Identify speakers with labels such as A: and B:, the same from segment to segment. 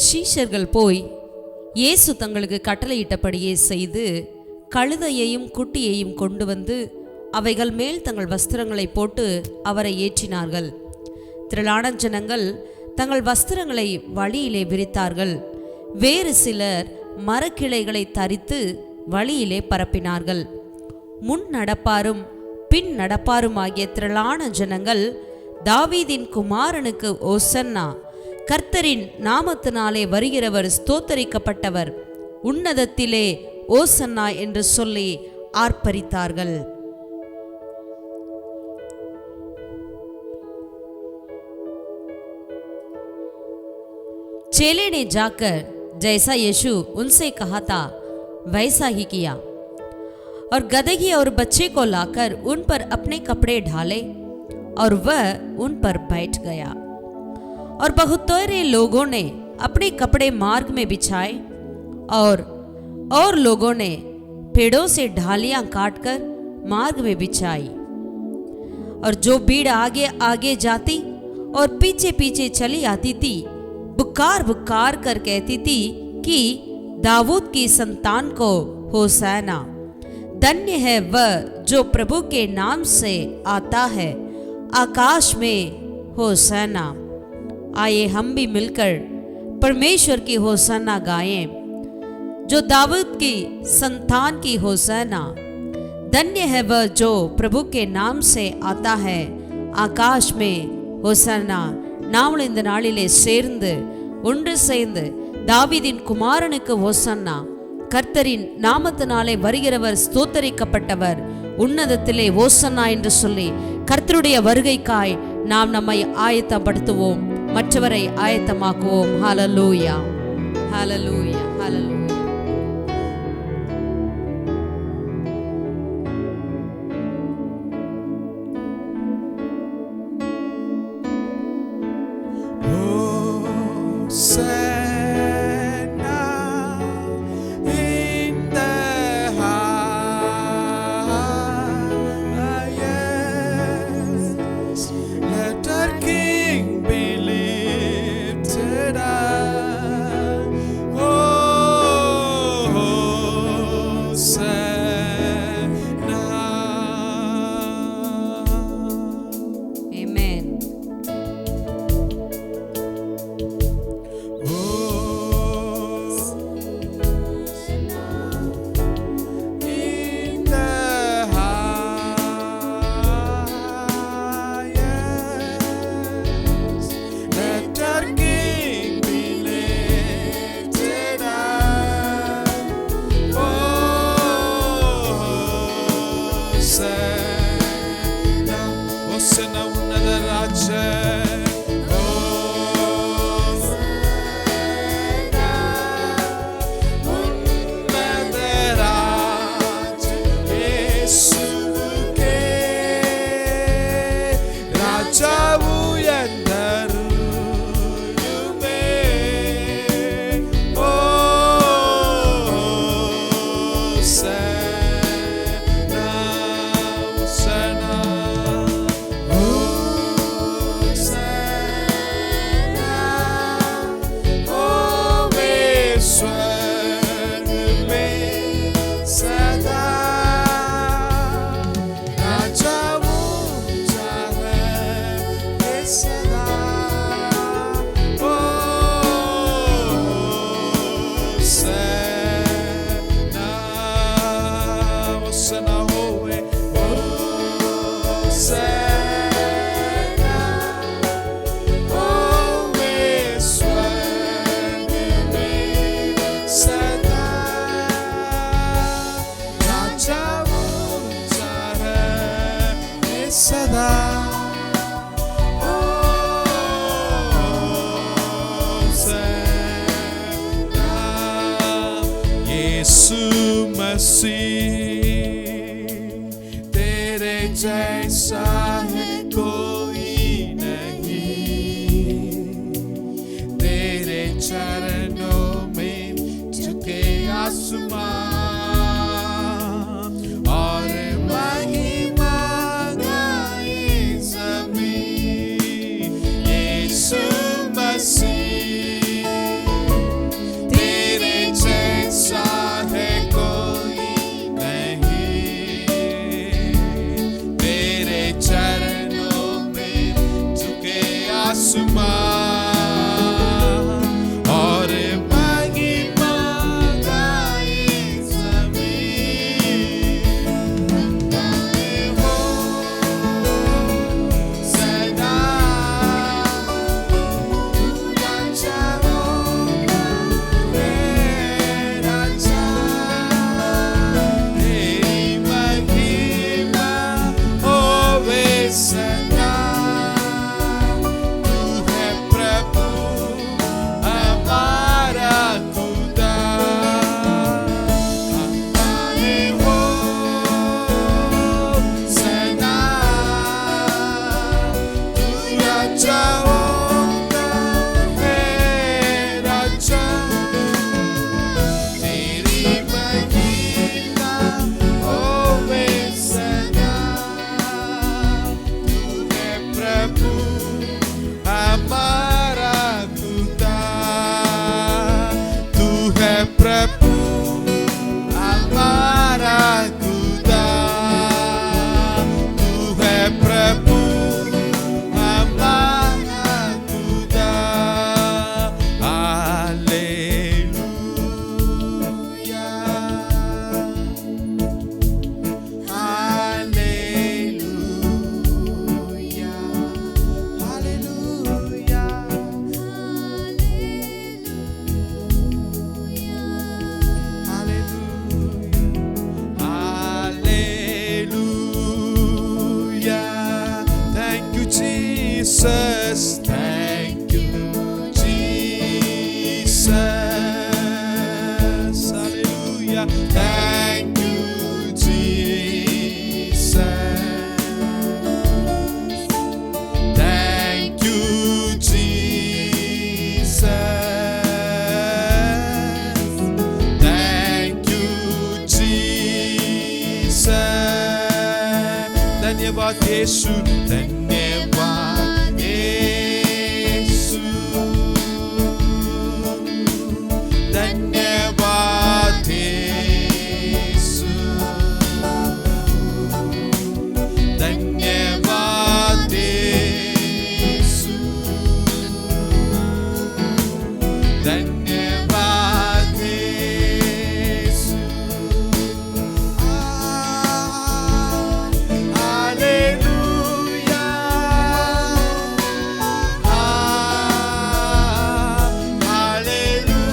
A: சீஷர்கள் போய் இயேசு தங்களுக்கு கட்டளையிட்டபடியே செய்து கழுதையையும் குட்டியையும் கொண்டு வந்து அவைகள் மேல் தங்கள் வஸ்திரங்களை போட்டு அவரை ஏற்றினார்கள். திரளான ஜனங்கள் தங்கள் வஸ்திரங்களை வழியிலே விரித்தார்கள். வேறு சிலர் மரக்கிளைகளை தரித்து வழியிலே பரப்பினார்கள். முன் நடப்பாரும் பின் நடப்பாருமாகிய திரளான ஜனங்கள், தாவீதின் குமாரனுக்கு ஓசன்னா, கர்த்தரின் நாமத்தினாலே வருகிறவர் ஸ்தோத்தரிக்கப்பட்டவர், உன்னதத்திலே ஓசன்னா என்று சொல்லி ஆர்ப்பரித்தார்கள். चेले ने जाकर जैसा यीशु उनसे कहा था वैसा ही किया और गदही और बच्चे को लाकर उन पर अपने कपड़े ढाले और वह उन पर बैठ गया। और बहुतोरे लोगों ने अपने कपड़े मार्ग में बिछाए और लोगों ने पेड़ों से ढालियां काटकर मार्ग में बिछाई। और जो भीड़ आगे आगे जाती और पीछे पीछे चली आती थी, बुकार बुकार कर कहती थी कि दाऊद की संतान को होसैना, धन्य है वह जो प्रभु के नाम से आता है, आकाश में होसैना। आइए हम भी मिलकर परमेश्वर की होसैना गाएं। जो दाऊद की संतान की होसैना, धन्य है वह जो प्रभु के नाम से आता है, आकाश में होसैना। நாமளும் இந்த நாளிலே சேர்ந்து ஒன்று சேர்ந்து தாவீதின் குமாரனுக்கு ஓசன்னா, கர்த்தரின் நாமத்தினாலே வருகிறவர் ஸ்தோத்தரிக்கப்பட்டவர், உன்னதத்திலே ஓசன்னா என்று சொல்லி கர்த்தருடைய வருகைக்காய் நாம் நம்மை ஆயத்தப்படுத்துவோம், மற்றவரை ஆயத்தமாக்குவோம். ஹல்லேலூயா, ஹல்லேலூயா, ஹல்லேலூயா.
B: सुमा और महिमा गाए जमीन गाए हो सदा राजा हो राजा तेरी महिमा होवे सदा तू है प्रभु हमारा खुदा गाए हो सदा तू राजा होता है राजा तेरी महिमा होवे सदा तू है प्रभु हमारा खुदा तू है प्रभु हमारा खुदा तू है प्रभु हमारा खुदा hallelujah hallelujah hallelujah Hallelujah. Thank you, Jesus. Thank you, Jesus. Hallelujah. Thank you, Jesus. Thank you, Jesus. Thank you, Jesus. धन्यवाद यीशु धन्यवाद यीशु धन्यवाद यीशु धन्यवाद यीशु धन्यवाद Yeshu hallelujah hallelujah hallelujah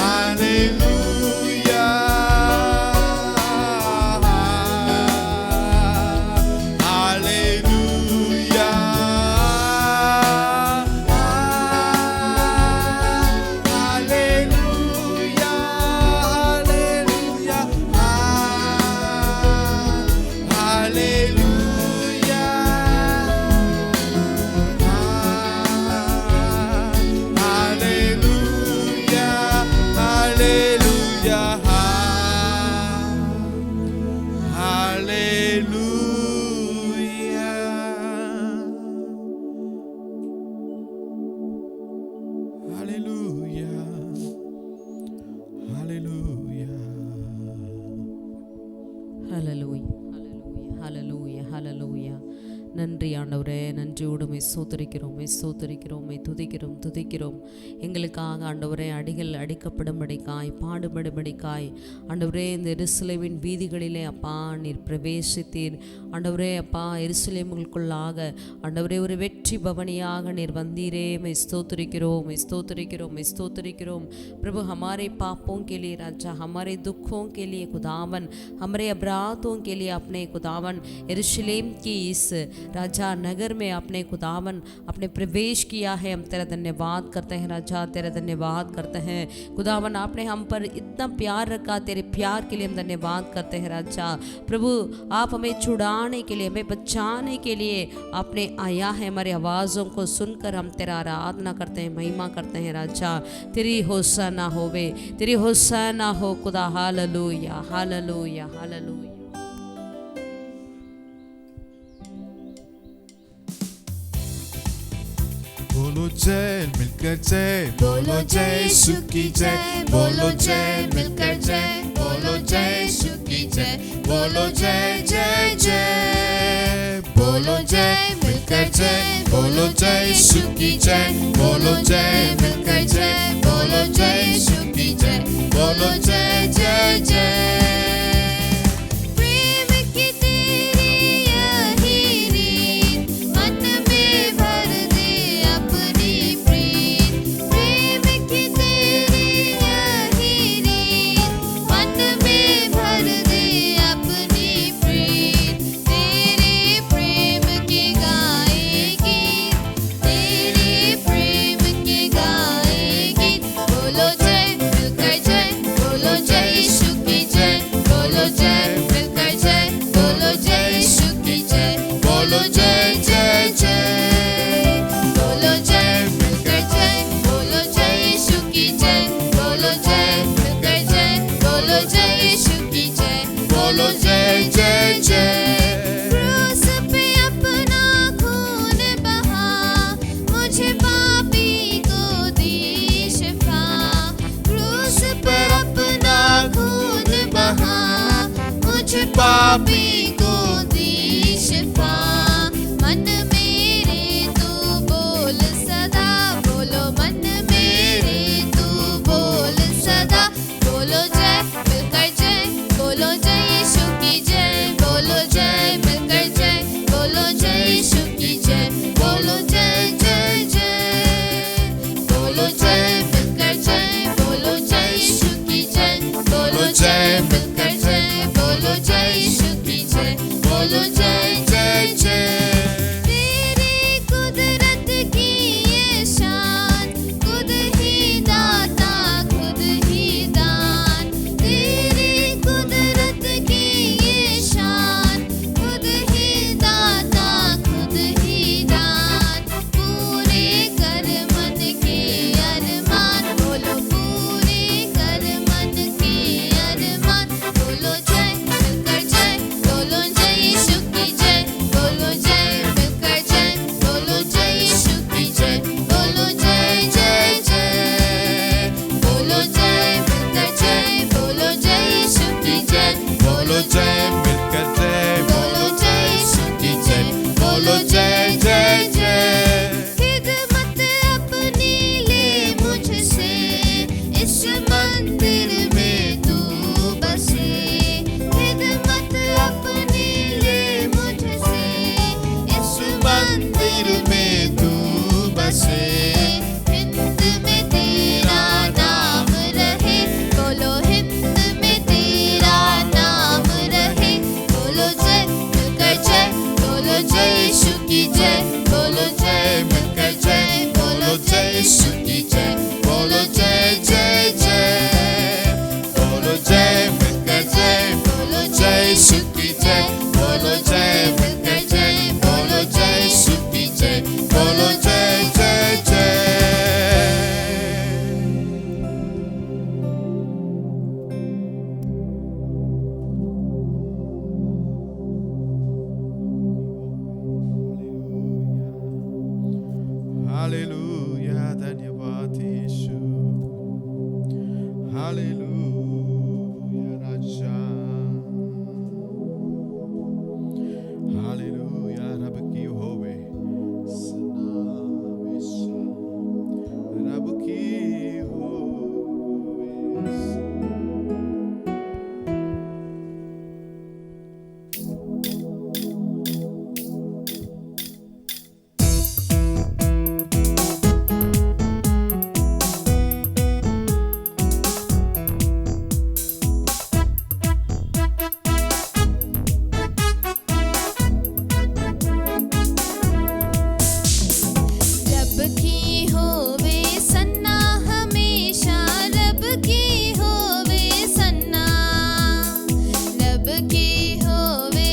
B: hallelujah hallelujah hallelujah hallelujah hallelujah hallelujah hallelujah
A: ஹalleluya ஹalleluya ஹalleluya நன்றி ஆண்டவரே, நன்றியோடு உம்மை ஸ்தோத்திரிக்கிறோம், உம்மை ஸ்தோத்திரிக்கிறோம், உம்மை துதிக்கிறோம் துதிக்கிறோம். எங்களுக்காக ஆண்டவரே அடிகள் அடிக்கப்படும்படிக்காய் பாடுபடும்படிக்காய் ஆண்டவரே இந்த எருசலேமின் வீதிகளிலே அப்பா நீர் பிரவேசித்தீர். ஆண்டவரே அப்பா எருசலேமுக்குள்ளாக ஆண்டவரே ஒரு வெற்றி பவனியாக நீர் வந்தீரே. உம்மை ஸ்தோத்திரிக்கிறோம், உம்மை ஸ்தோத்திரிக்கிறோம், உம்மை ஸ்தோத்திரிக்கிறோம். प्रभु हमारे पापों के लिए राजा, हमारे दुखों के लिए खुदावन, हमारे अपराधों के लिए अपने खुदावन यरूशलेम की इस राजा नगर में अपने खुदावन अपने प्रवेश किया है. हम तेरा धन्यवाद करते हैं राजा, तेरा धन्यवाद करते हैं खुदावन. आपने हम पर इतना प्यार रखा, तेरे प्यार के लिए हम धन्यवाद करते हैं राजा. प्रभु आप हमें छुड़ाने के लिए, हमें बचाने के लिए आपने आया है. हमारी आवाज़ों को सुनकर हम तेरा आराधना करते हैं, महिमा करते हैं राजा. तेरी होसना होवे, तेरी होसना हो खुदा. Hallelujah hallelujah hallelujah.
B: बोलो जय मिलकर जय, बोलो जय यीशु की जय, बोलो जय मिलकर जय, बोलो जय यीशु की जय, बोलो जय जय जय जय, बोलो जय यीशु की जय, बोलो जय मिलकर जय, बोलो जय यीशु की जय, बोलो जय जय जय।
C: प्रेम की तेरी यही रीत, मन में भर दे अपनी प्रीत। प्रेम की तेरी यही रीत, मन में भर दे अपनी प्रीत। तेरे प्रेम के गाए गीत, तेरे प्रेम के गाए गीत। बोलो जय मिलकर जय, बोलो जय यीशु की जय, बोलो जय मिलकर जय, बोलो जय यीशु की जय, बोलो जय जय जय। बोलो जय मिलकर जय, बोलो जय यीशु की जय, बोलो जय मिलकर जय, बोलो जय यीशु की जय, बोलो जय जय जय। क्रूस पे अपना खून बहा, मुझे पापी को दी शिफा। क्रूस पर अपना खून बहा, मुझे पापी को दी शिफा। मन मेरे तू बोल सदा, बोलो मन मेरे तू बोल सदा। बोलो जय मिलकर जय, बोलो जय यीशु की जय, बोलो जय मिलकर जय, बोलो जय यीशु की जय, बोलो जय जय जय। बोलो जय मिलकर जय, बोलो जय यीशु की जय, बोलो जय मिलकर जय, बोलो जय यीशु की जय, बोलो जय जय जय। तेरी कुदरत की ये शान, खुद ही दाता खुद ही दान। तेरी कुदरत की ये शान, खुद ही दाता खुद ही दान। पूरे कर मन के अरमान, बोलो पूरे कर मन के अरमान। बोलो जय मिलकर जय, बोलो जय यीशु की जय, बोलो जय मिलकर जय, बोलो जय यीशु की जय, बोलो जय जय जय। बोलो जय मिलकर जय, बोलो जय यीशु की जय,
B: बोलो जय मिलकर जय, बोलो जय यीशु की जय, बोलो जय जय जय।
C: खिदमत अपनी ले मुझसे, इस मंदिर में तू बसे। खिदमत अपनी ले मुझसे, इस मंदिर में तू बसे। हिंद में तेरा नाम रहे, बोलो हिंद में तेरा नाम रहे। बोलो जय मिलकर जय, बोलो जय यीशु की जय, बोलो जय मिलकर जय, बोलो जय यीशु की जय, बोलो जय जय जय।
B: बोलो जय मिलकर जय,
C: बोलो
B: जय यीशु की जय,
C: बोलो जय मिलकर जय, बोलो जय
B: यीशु की जय, बोलो जय जय जय। हालेलुया, धन्यवाद यीशु। हालेलुया राजा। हालेलुया, रब की होवे सनावेशा, रब की होवे
C: रब की होवे सन्ना हमेशा, रब की होवे सन्ना। रब की होवे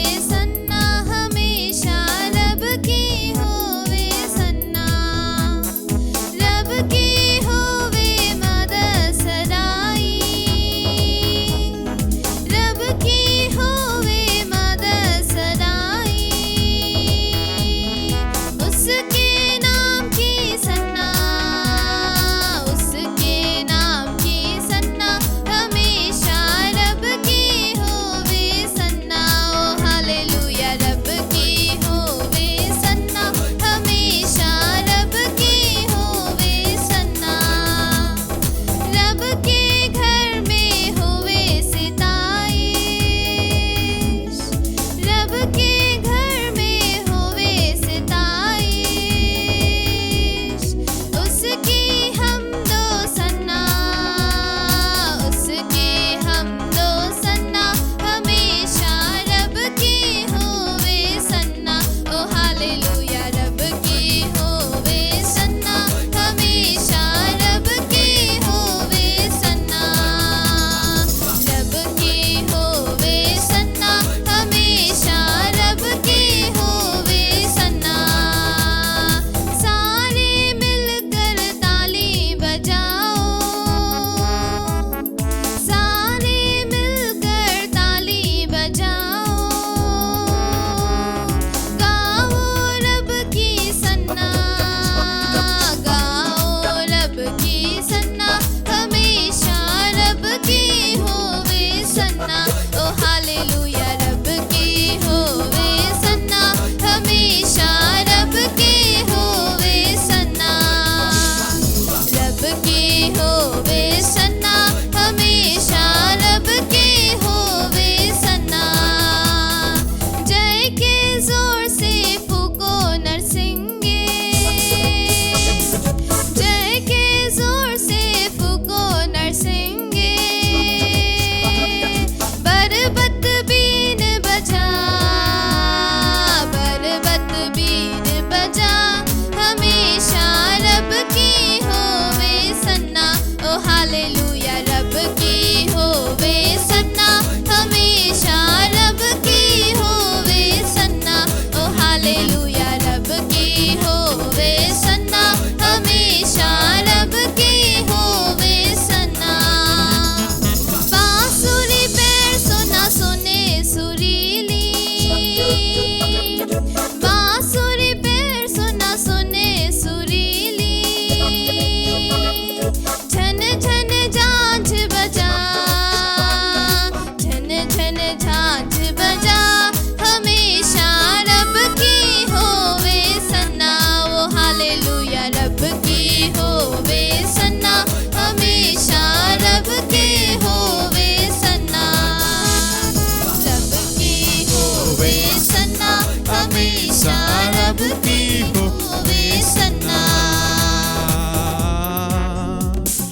B: प्रभु की हो
C: वे सन्ना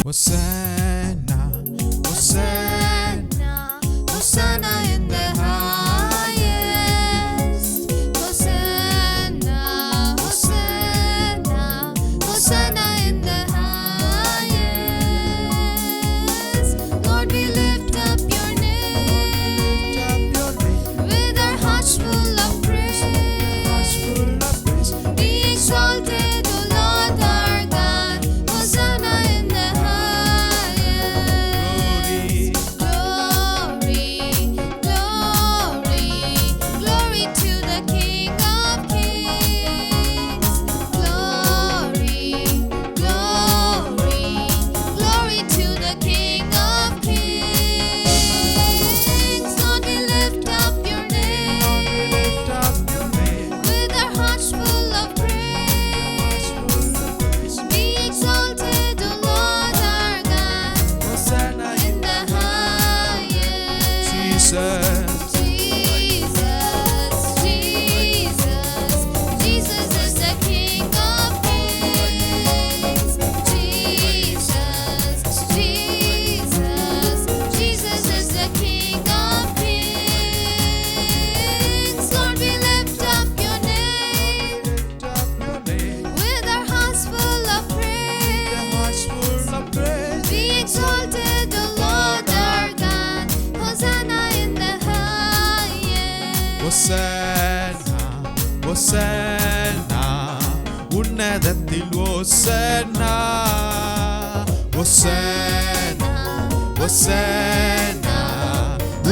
B: Hosanna, Hosanna,
C: Hosanna in the highest. Hosanna, Hosanna, Hosanna in the highest. Lord, we lift up your name with our hearts full of praise. Be exalted, O Lord our God. Hosanna in the highest. Glory, glory, glory to the King of Kings. Glory, glory, glory to the King of Kings. Lord, we lift up your name with our hearts full of praise. Be exalted, O Lord our God, in the highest.
B: Jesus.
C: Jesus, Jesus, Jesus is the King of Kings. Jesus, Jesus, Jesus is the King of Kings. Lord, we lift up your name with our hearts full of praise. Be exalted, O Lord our God. Hosanna in the highest.
B: Hosanna, Hosanna, உன்னதத்தில் Hosanna, Hosanna, Hosanna,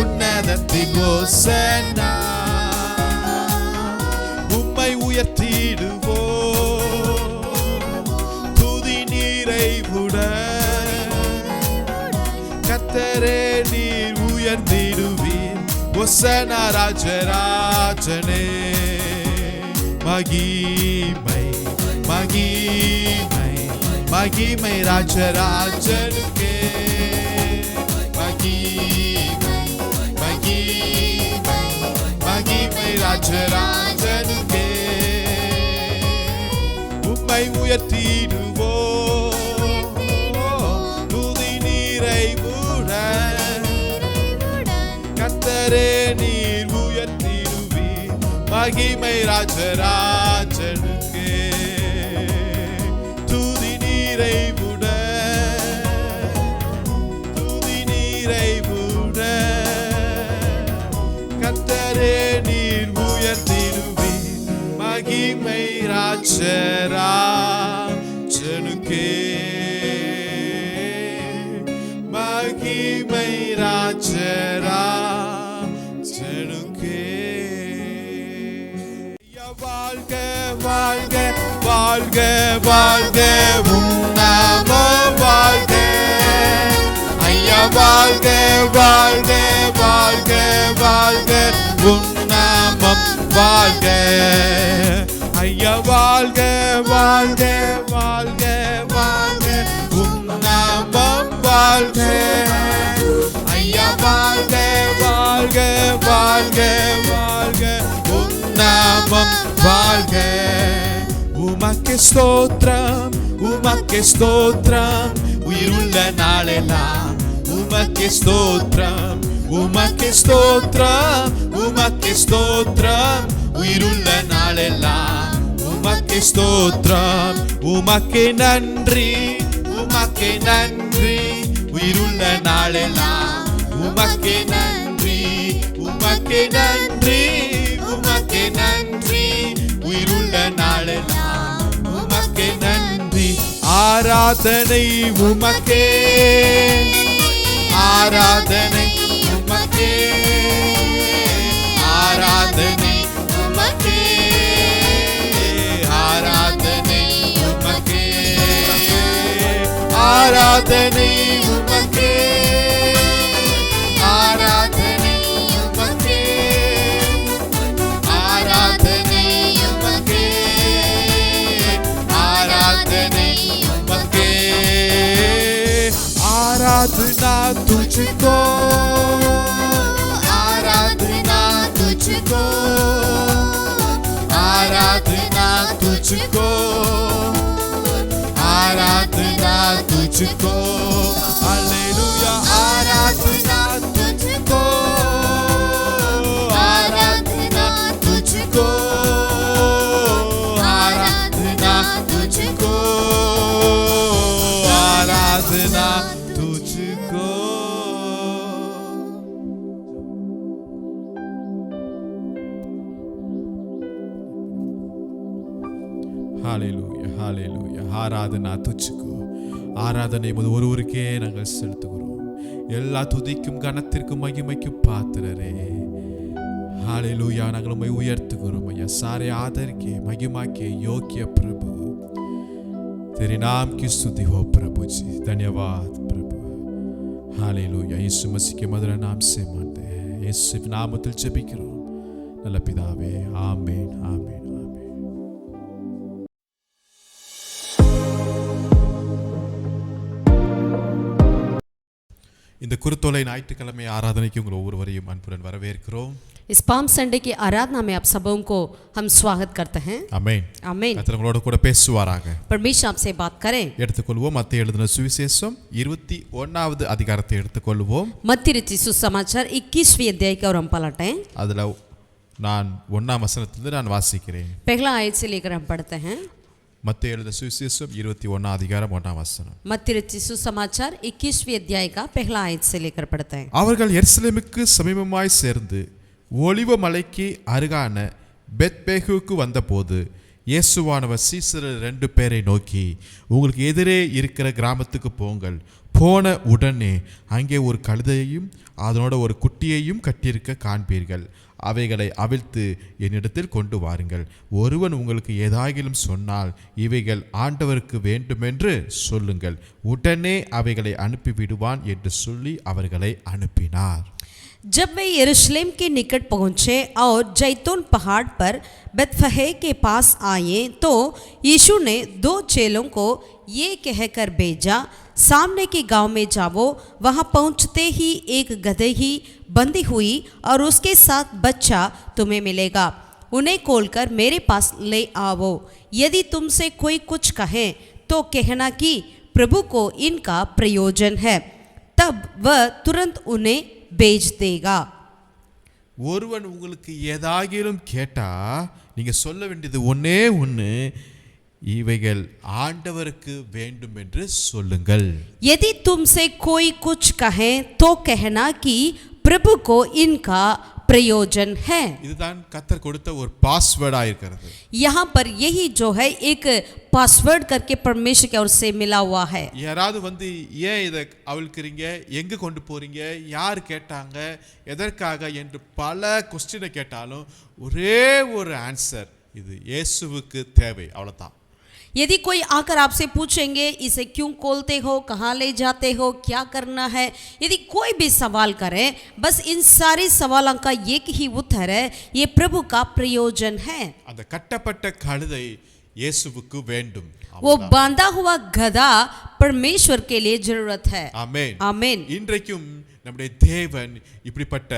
B: உன்னதத்தில் Hosanna, உம்மை உயர்த்திடுவோம் துதி நிறைவுடன் கர்த்தரே நீர் உயர்ந்திடுவீர் Hosanna ராஜராஜனே மகிமை மகிமை மகிமை ராஜராஜனுக்கே மகிமை மகிமை மகிமை ராஜராஜனுக்கே உம்மை உயர்த்திடுவோம் துதி நிறைவுடன் கர்த்தரே நீர் உயர்த்திடுவீர் மகிமை ராஜராஜனுக்கே துதி நிறைவுடன் கர்த்தரே நீர் உயர்த்திடுவீர் மகிமை ராஜராஜனுக்கே மகிமை ராஜராஜனுக்கே வாழ்க வாழ்க வாழ்க வாழ்க உன்னாமம் வாழ்க ஐயா வாழ்க வாழ்க வாழ்க வாழ்க உன்னாமம் வாழ்க ஐயா வாழ்க வாழ்க வாழ்க வாழ்க உன்னாமம் வாழ்க ஐயா வாழ்க வாழ்க வாழ்க வாழ்க உன்னாமம் வாழ்க உமக்கு ஸ்தோத்திரம் உமக்கு ஸ்தோத்திரம் உயிருள்ள நாளெல்லாம் உமக்கு ஸ்தோத்திரம் உமக்கு ஸ்தோத்திரம் உமக்கு ஸ்தோத்திரம் உயிருள்ள நாளெல்லாம் உமக்கு ஸ்தோத்திரம் உமக்கு நன்றி உமக்கு நன்றி உயிருள்ள நாளெல்லாம் உமக்கு நன்றி உமக்கு நன்றி உமக்கு நன்றி உயிருள்ள நாளெல்லாம் உமக்கு நன்றி ஆராதனை உமக்கே ஆராதனை உமக்கே ஆராதனை உமக்கே ஆராதனை உமக்கே ஆராதனை உமக்கே ஆராதனை உமக்கே ஆராதனை உமக்கே ஆராதனை உமக்கே आराधना तुझको आराधना तुझको आराधना तुझको, आराधना तुझको, हालेलुया आराधना तुझको, आराधना तुझको, आराधना तुझको, आराधना तुझको। ஹalleluya ஹalleluya ஆராதனா துச்சுக்கோ. ஆராதனை ஒருவருக்கே நாங்கள் செலுத்துகிறோம். எல்லா துதிக்கும் கனத்திற்கும் மகிமைக்கும் பாத்திரரே. ஹalleluya நாங்கள் உம்மை உயர்த்துகிறோம் ஐயா. सारे आदर के महिमा के योग्य प्रभु, तेरे नाम की स्तुति हो प्रभु जी. धन्यवाद प्रभु. हालेलुया. यीशु मसीह के मधुर नाम से मानते हैं, यीशु नामத்தில் ஜெபிக்கிறோம் நல்ல பிதாவே. ஆமென் ஆமென் ஆமென். இந்த குருத்தோலை ஞாயிற்றுக்கிழமை ஆராதனைக்கு உங்கள் ஒவ்வொருவரையும் அன்புடன் வரவேற்கிறோம்.
A: इस पाम संडे की आराधना में आप सबों को हम स्वागत करते हैं.
B: ஆமென்
A: आमीन.
B: கர்த்தர் உங்களோடு கூட பேசுவாராக.
A: परमेश्वर आपसे बात करें.
B: எடுத்துக்கொள்வோம். மத்தேயு எழுதின சுவிசேஷம் 21வது அதிகாரத்தை எடுத்துக்கொள்வோம்.
A: मत्ती रचित सुसमाचार 21वें अध्याय का और हम पलटें.
B: அதுல நான் 1ஆம் வசனத்திலிருந்து நான் வாசிக்கிறேன்.
A: पहला आयत से लेकर हम पढ़ते हैं.
B: மத்தேயு எழுதின சுவிசேஷம் 21 அதிகாரம் 1ஆம் வசனம்.
A: मत्ती रचित सुसमाचार 21वें अध्याय का पहला आयत से लेकर पढ़ते हैं.
B: அவர்கள் எருசலேமுக்கு சமீபமாய் சேர்ந்து ஒலிவ மலைக்கு அருகான பெத்பேகுக்கு வந்தபோது இயேசுவானவர் சீசர் 2 பேரை நோக்கி, உங்களுக்கு எதிரே இருக்கிற கிராமத்துக்கு போங்கள். போன உடனே அங்கே ஒரு கழுதையையும் அதனோட ஒரு குட்டியையும் கட்டியிருக்க காண்பீர்கள். அவைகளை அவிழ்த்து என்னிடத்தில் கொண்டு வாருங்கள். ஒருவன் உங்களுக்கு ஏதாகிலும் சொன்னால் இவைகள் ஆண்டவருக்கு வேண்டுமென்று சொல்லுங்கள். உடனே அவைகளை அனுப்பிவிடுவான் என்று சொல்லி அவர்களை அனுப்பினார்.
A: जब वे यरूशलेम के निकट पहुँचे और जैतून पहाड़ पर बेतफगे के पास आए तो यीशु ने 2 चेलों को ये कहकर भेजा, सामने के गांव में जाओ. वहाँ पहुँचते ही एक गदही बंधी हुई और उसके साथ बच्चा तुम्हें मिलेगा. उन्हें खोलकर मेरे पास ले आओ. यदि तुमसे कोई कुछ कहे तो कहना कि प्रभु को इनका प्रयोजन है, तब वह तुरंत उन्हें भेज देगा.
B: ஒருவன் உங்களுக்கு ஏதாகிலும் கேட்டா நீங்க சொல்ல வேண்டியது ஒண்ணே ஒன்று, இவைகள் ஆண்டவருக்கு வேண்டும் என்று சொல்லுங்கள்.
A: यदि तुमसे कोई कुछ कहे तो कहना कि प्रभु को इनका प्रयोजन है.
B: இதுதான் கர்த்தர் கொடுத்த ஒரு பாஸ்வேர்டா இருக்கிறது.
A: यहाँ पर यही जो है एक पासवर्ड करके परमेश्वर की ओर से मिला हुआ है.
B: யாராவது வந்து ஏன் இதை அவிழ்க்கிறீங்க, எங்க கொண்டு போறீங்க, யார் கேட்டாங்க, எதற்காக என்று பல கொஸ்டினை கேட்டாலும் ஒரே ஒரு ஆன்சர், இது இயேசுவுக்கு தேவை, அவ்வளவுதான்.
A: यदि कोई आकर आपसे पूछेंगे इसे क्यों खोलते हो, कहाँ ले जाते हो, क्या करना है, यदि कोई भी सवाल करे, बस इन सारे सवालों का एक ही उत्तर है, ये प्रभु का प्रयोजन है.
B: அந்த கட்டப்பட்ட கழுதை இயேசுவுக்கு வேண்டும்.
A: वो बांधा हुआ गधा परमेश्वर के लिए जरूरत है.
B: ஆமென்
A: आमीन.
B: இன்றைக்கும் நம்முடைய தேவன் இப்படிப்பட்ட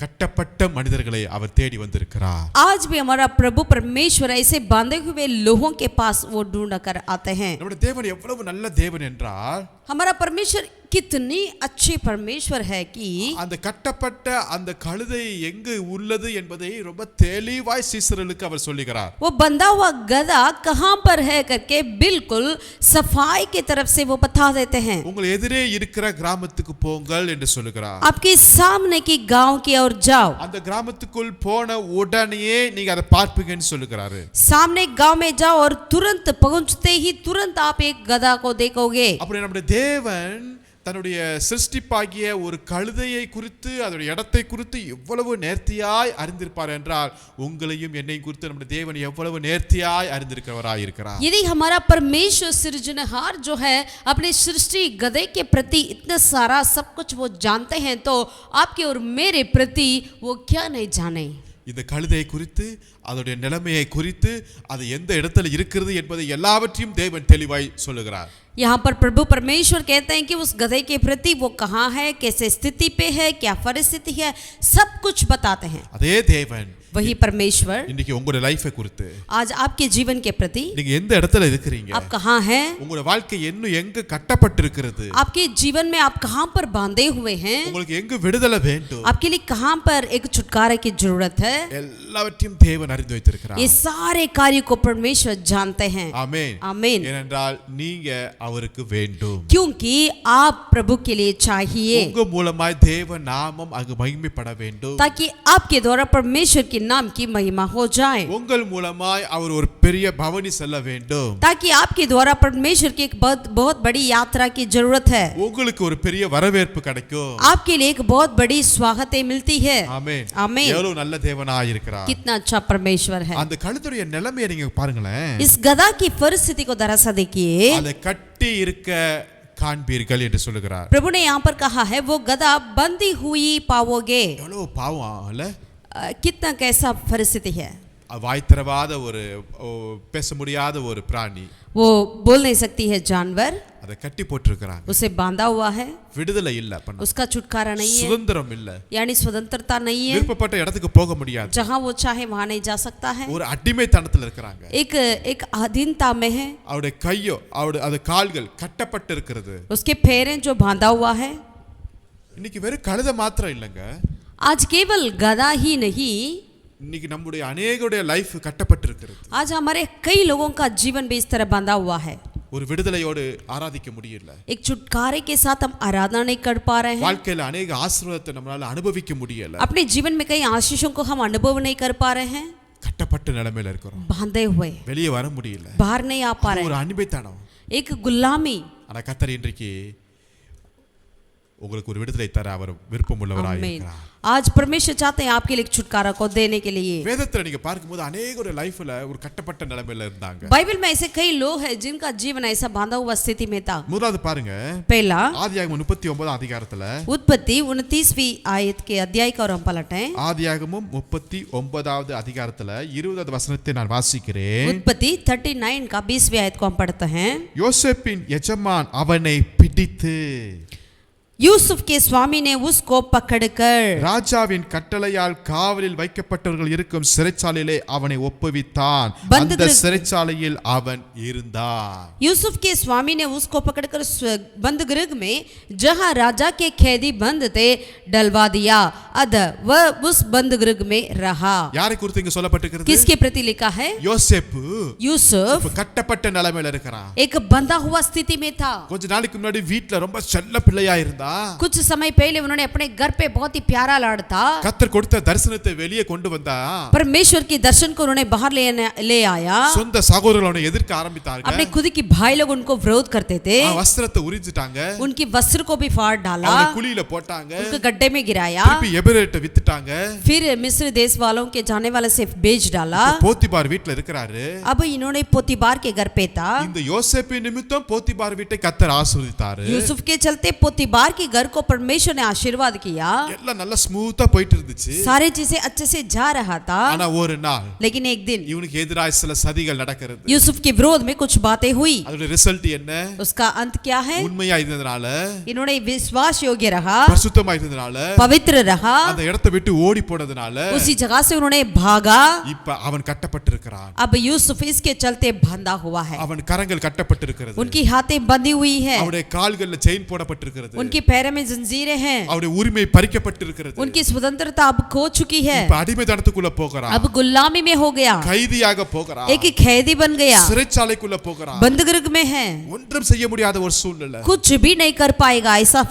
B: கட்டப்பட்ட மனிதர்களை அவர் தேடி வந்திருக்கிறார்.
A: आज भी हमारा प्रभु परमेश्वर ऐसे बांधे हुए लोगों के पास वो ढूंढ कर आते हैं.
B: நம்முடைய தேவன் எவ்வளவு நல்ல தேவன் என்றால்,
A: हमारा परमेश्वर कितनी अच्छी परमेश्वर है कि
B: அந்த கட்டப்பட்ட அந்த கழுதை எங்கு உள்ளது என்பதை ரொம்ப தெளிவாய் சீசர்களுக்கு அவர் சொல்லுகிறார்.
A: वो बंधा हुआ गधा कहाँ पर है करके बिल्कुल सफाई की तरफ से वो बता देते हैं.
B: உங்கள் எதிரே இருக்கிற கிராமத்துக்கு போங்கள் என்று சொல்லுகிறார்.
A: आपके सामने की गांव की ओर जाओ.
B: அந்த கிராமத்துக்குள் போன உடனே நீங்க அதை பார்ப்பீங்கன்னு சொல்லுகிறாரு.
A: सामने गांव में जाओ और तुरंत पहुंचते ही तुरंत आप एक गधा को देखोगे.
B: அப்படி நம்முடைய தேவன் தன்னுடைய சிருஷ்டிப்பாகிய ஒரு கழுதையை குறித்து அதோடைய இடத்தை குறித்து எவ்வளவு நேர்த்தியாய் அறிந்திருப்பார் என்றால், உங்களையும் என்னையும் குறித்து நம்முடைய தேவன் எவ்வளவு நேர்த்தியாய் அறிந்திருக்கிறவராய் இருக்கிறார்.
A: यदि हमारा परमेश्वर सृजनहार जो है अपने सृष्टि गधे के प्रति इतना सारा सब कुछ वो जानते हैं, तो आपके और मेरे प्रति वो क्या नहीं जाने.
B: இந்த கழுதையை குறித்து அதோடைய நிலைமையை குறித்து அது எந்த இடத்துல இருக்கிறது என்பதை எல்லாவற்றையும் தேவன் தெளிவாய் சொல்லுகிறார்.
A: यहाँ पर प्रभु परमेश्वर कहते हैं कि उस गधे के प्रति वो कहाँ है, कैसे स्थिति पे है, क्या परिस्थिति है, सब कुछ बताते हैं.
B: அதே தேவன்
A: वही परमेश्वर
B: இன்னைக்கு உங்களுடைய லைஃபை குறித்து
A: आज आपके जीवन के प्रति
B: நீங்க எந்த இடத்துல இருக்கிறீங்க,
A: आप कहाँ हैं,
B: உங்களுடைய வாழ்க்கை இன்னும் எங்க கட்டப்பட்டிருக்கிறது,
A: आपके जीवन में आप कहाँ पर बांधे हुए हैं,
B: உங்களுக்கு எங்க விடுதலை வேண்டும்,
A: आपके लिए कहाँ पर एक छुटकारे की जरूरत है,
B: எல்லாவற்றையும் தேவன் அறிந்து வைத்திருக்கிறார்.
A: ये सारे कार्य को परमेश्वर जानते हैं।
B: ஆமென்.
A: आमीन।
B: ஏனென்றால் நீங்க அவருக்கு வேண்டும்.
A: क्योंकि आप प्रभु के लिए चाहिए,
B: உங்க மூலமாய் தேவ நாமம் அங்கு மகிமைப்பட வேண்டும்,
A: ताकि आपके द्वारा परमेश्वर के नाम की महिमा हो जाए,
B: உங்கள் மூலமாய் அவர் ஒரு பெரிய பவனி செல்ல வேண்டும்,
A: ताकि आपके द्वारा परमेश्वर की एक बहुत बड़ी यात्रा की जरूरत है,
B: உங்களுக்கு ஒரு பெரிய வரவேற்பு கிடைக்கும்,
A: आपके लिए एक बहुत बड़ी स्वागतें मिलती है।
B: ஆமென்.
A: आमीन।
B: எவ்வளவு நல்ல தேவனாய் இருக்கிறார்.
A: कितना अच्छा परमेश्वर है।
B: அந்த கழுத்துடைய நிலைமையை நீங்க பாருங்களேன்.
A: इस गधा की परिस्थिति को जरा सा देखिए।
B: அதை கட்டி இருக்க காண்பீர்கள் என்று சொல்லுகிறார்.
A: प्रभु ने यहाँ पर कहा है वो गधा बंधी हुई पाओगे।
B: எவ்வளவு பாவம் இல்ல,
A: कितना कैसा परिस्थिति है,
B: வாய் திறவாத ஒரு பேச முடியாத ஒரு பிராணி,
A: वो बोल नहीं सकती है जानवर,
B: அதை கட்டி போட்டிருக்கிறாங்க.
A: उसे बांधा हुआ है,
B: விடுதலை இல்ல, பண்ண
A: उसका छुटकारा नहीं है,
B: சுதந்திரம் இல்ல,
A: यानी स्वतंत्रता नहीं है,
B: விருப்பப்பட்ட இடத்துக்கு போக முடியாது,
A: जहाँ वो चाहे वहाँ नहीं जा सकता है,
B: ஒரு அடிமைத்தனத்தில் இருக்கிறாங்க.
A: एक अधीनता में है,
B: அவருடைய கையோ அவருடைய அது கால்கள் கட்டப்பட்டு இருக்கிறது.
A: उसके पैरें जो बांधा हुआ है।
B: இன்னைக்கு வெறும் கழுதை மாத்திரம் இல்லைங்க,
A: आज केवल गधा ही नहीं,
B: இன்னைக்கு நம்முடைய அநேகருடைய லைஃப் கட்டப்பட்டு இருக்கிறது.
A: आज हमारे कई लोगों का जीवन भी इस तरह बांधा हुआ है।
B: ஒரு விடுதலையோடு ஆராதிக்க முடியல,
A: एक छुटकारे के साथ हम आराधना नहीं कर पा रहे हैं,
B: வாழ்க்கையில அநேக ஆசீர்வாதத்தை நம்மளால அனுபவிக்க முடியல,
A: अपने जीवन में कई आशीषों को हम अनुभव नहीं कर पा रहे हैं,
B: கட்டப்பட்ட நிலைமையில இருக்கிறோம்,
A: बांधे हुए
B: வெளியே வர முடியல,
A: बाहर नहीं आ पा
B: ஒரு
A: रहे हैं,
B: அடிமைத்தனம்.
A: एक गुलामी।
B: ஆனா கர்த்தர் இன்றைக்கு உங்களுக்கு ஒரு விடுதலை தர அவர் விருப்பம் உள்ளவராய்
A: आमीन।
B: இருக்கிறார்.
A: आज परमेश्वर चाहते हैं आपके लिए एक छुटकारा को देने के लिए।
B: வேதத்துல நீங்க பார்க்கும்போது அநேகருடைய லைஃப்ல ஒரு கட்டப்பட்ட நிலைமையில இருந்தாங்க.
A: बाइबल में ऐसे कई लोग हैं जिनका जीवन ऐसा बांधा हुआ स्थिति में था।
B: முதலாவது பாருங்க,
A: पहला
B: ஆதியாகமம் 39 அதிகாரத்துல,
A: उत्पत्ति 29वीं आयत के अध्याय का और हम पलटें।
B: ஆதியாகமம் 39வது அதிகாரத்துல 20வது வசனத்தை நான் வாசிக்கிறேன்.
A: उत्पत्ति 39 का 20वीं आयत को हम पढ़ते हैं।
B: யோசேப்பின் எஜமான் அவனை பிடித்து
A: यूसुफ के स्वामी ने उसको पकड़कर
B: ராஜாவின் கட்டளையால் காவலில் வைக்கப்பட்டவர்கள் இருக்கும் சிறைச்சாலையிலே அவனை ஒப்புவித்தான்.
A: बंद
B: அந்த
A: गृह-
B: சிறைச்சாலையில் அவன் இருந்தான்.
A: यूसुफ के स्वामी ने उसको पकड़कर बंद गृह में जहां राजा के कैदी बंद थे डलवा दिया, अतः वह उस बंद गृह में रहा।
B: யாரை குறித்து இங்க சொல்லப்பட்டிருக்கிறது?
A: किसके प्रति लिखा है?
B: யோசேப்பு
A: यूसुफ
B: இப்ப கட்டப்பட்ட நிலைமையில இருக்கிறான்.
A: एक बंधा हुआ स्थिति में था।
B: கொஞ்ச நாளைக்கு முன்னாடி வீட்ல ரொம்ப செல்ல பிள்ளையா இருந்தா,
A: कुछ समय पहले उन्होंने अपने घर पे बहुत ही प्यारा लाड़ था।
B: கர்த்தர் கொடுத்த தரிசனத்தை வெளியே கொண்டு வந்தா,
A: परमेश्वर के दर्शन को उन्होंने बाहर ले आया।
B: சொந்த சகோதரர்கள் அவனை எதிர்க்க ஆரம்பித்தார்கள்.
A: अपने खुद की भाई लोग उनको विरोध करते थे,
B: வஸ்திரத்தை உரிஞ்சிட்டாங்க,
A: उनकी वस्त्र को भी फाड़ डाला,
B: அவனை குழியில போட்டாங்க,
A: उनको गड्ढे में गिराया,
B: திருப்பி எபிரேட்ட வித்துட்டாங்க.
A: फिर मिस्र देश वालों के जाने वाले से बेच डाला।
B: போத்திபார் வீட்ல இருக்கிறாரு.
A: अब इन्होंने पोतीबार के घर पे था।
B: இந்த யோசேப்பு நிமித்தம் போத்திபார் வீட்டை கர்த்தர் ஆசீர்வதித்தாரு.
A: यूसुफ के चलते पोतीबार के घर को परमेश्वर ने आशीर्वाद किया।
B: எல்லாம் நல்ல ஸ்மூத்தா போயிட்டு இருந்துச்சு.
A: सारी चीजें अच्छे से जा रहा था।
B: ஆனா ஒரு நாள்
A: लेकिन एक दिन
B: இவனுக்கு எதிராக சில சதிகள் நடக்கிறது.
A: यूसुफ के विरोध में कुछ बातें हुई।
B: அதோட ரிசல்ட் என்ன?
A: उसका अंत क्या है?
B: உண்மையா இருந்ததனால,
A: इन्होंने विश्वास योग्य रहा,
B: பரிசுத்தமா இருந்ததனால,
A: पवित्र रहा,
B: அந்த இடத்தை விட்டு ஓடி போனதனால
A: उसी जगह से उन्होंने भागा।
B: இப்ப அவன் கட்டப்பட்டிருக்கிறான்.
A: अब यूसुफ इसके चलते बंधा हुआ है।
B: அவன் கரங்கள் கட்டப்பட்டிருக்கிறது.
A: उनकी हाथें बंधी हुई है,
B: அவனுடைய கால்கள்ல செயின் போடப்பட்டிருக்கிறது.
A: उनके पैरों में जंजीरें हैं,
B: அவருடைய உரிமை பறிக்கப்பட்டிருக்கிறது.
A: उनकी स्वतंत्रता अब खो चुकी है,
B: இப்ப அடிமைத்தனத்துக்குள்ள போகிறான்.
A: अब गुलामी में हो गया,
B: கைதியாக போகிறான்.
A: एक कैदी बन गया,
B: சிறைச்சாலைக்குள்ள போகிறான்.
A: बंद गृह में है,
B: ஒன்றும் செய்ய முடியாத ஒரு சூழ்நிலை.
A: कुछ भी नहीं कर पाएगा ऐसा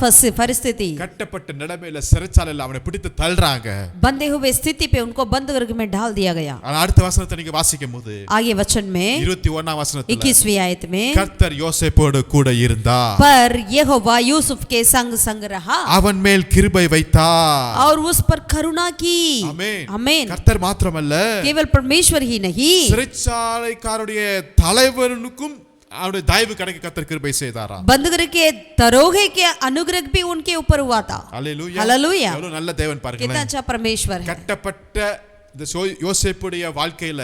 A: परिस्थिति।
B: கட்டப்பட்ட நிலைமையில சிறைச்சாலையில அவனை பிடித்து தள்ளுறாங்க.
A: बंधे हुए स्थिति पे उनको बंद गृह में डाल दिया गया।
B: ஆனா அடுத்த வசனத்தை நீங்க வாசிக்கும்போது
A: आगे वचन में
B: 21ஆம் வசனத்துல
A: 21वीं आयत में,
B: கர்த்தர் யோசேப்போடு கூட இருந்தார்,
A: पर यहोवा यूसुफ के संग संग रहा
B: அவன் மேல் கிருபை வைத்தார்.
A: और उस पर करुणा की।
B: ஆமென்.
A: आमीन।
B: கர்த்தர் மாத்திரமல்ல,
A: केवल परमेश्वर ही नहीं,
B: சிறைச்சாலைக்காரருடைய தலைவனுக்கும் அவருடைய தயவு கிடைக்க கர்த்தர் கிருபை செய்தாராம்.
A: बंद गृह के दरोगे के अनुग्रह भी उनके ऊपर हुआ था।
B: அல்லேலூயா.
A: हालेलुया।
B: எவ்வளவு நல்ல தேவன்
A: कितना
B: பாருங்களேன்.
A: अच्छा परमेश्वर है।
B: கட்டப்பட்ட இந்த யோசேப்புடைய வாழ்க்கையில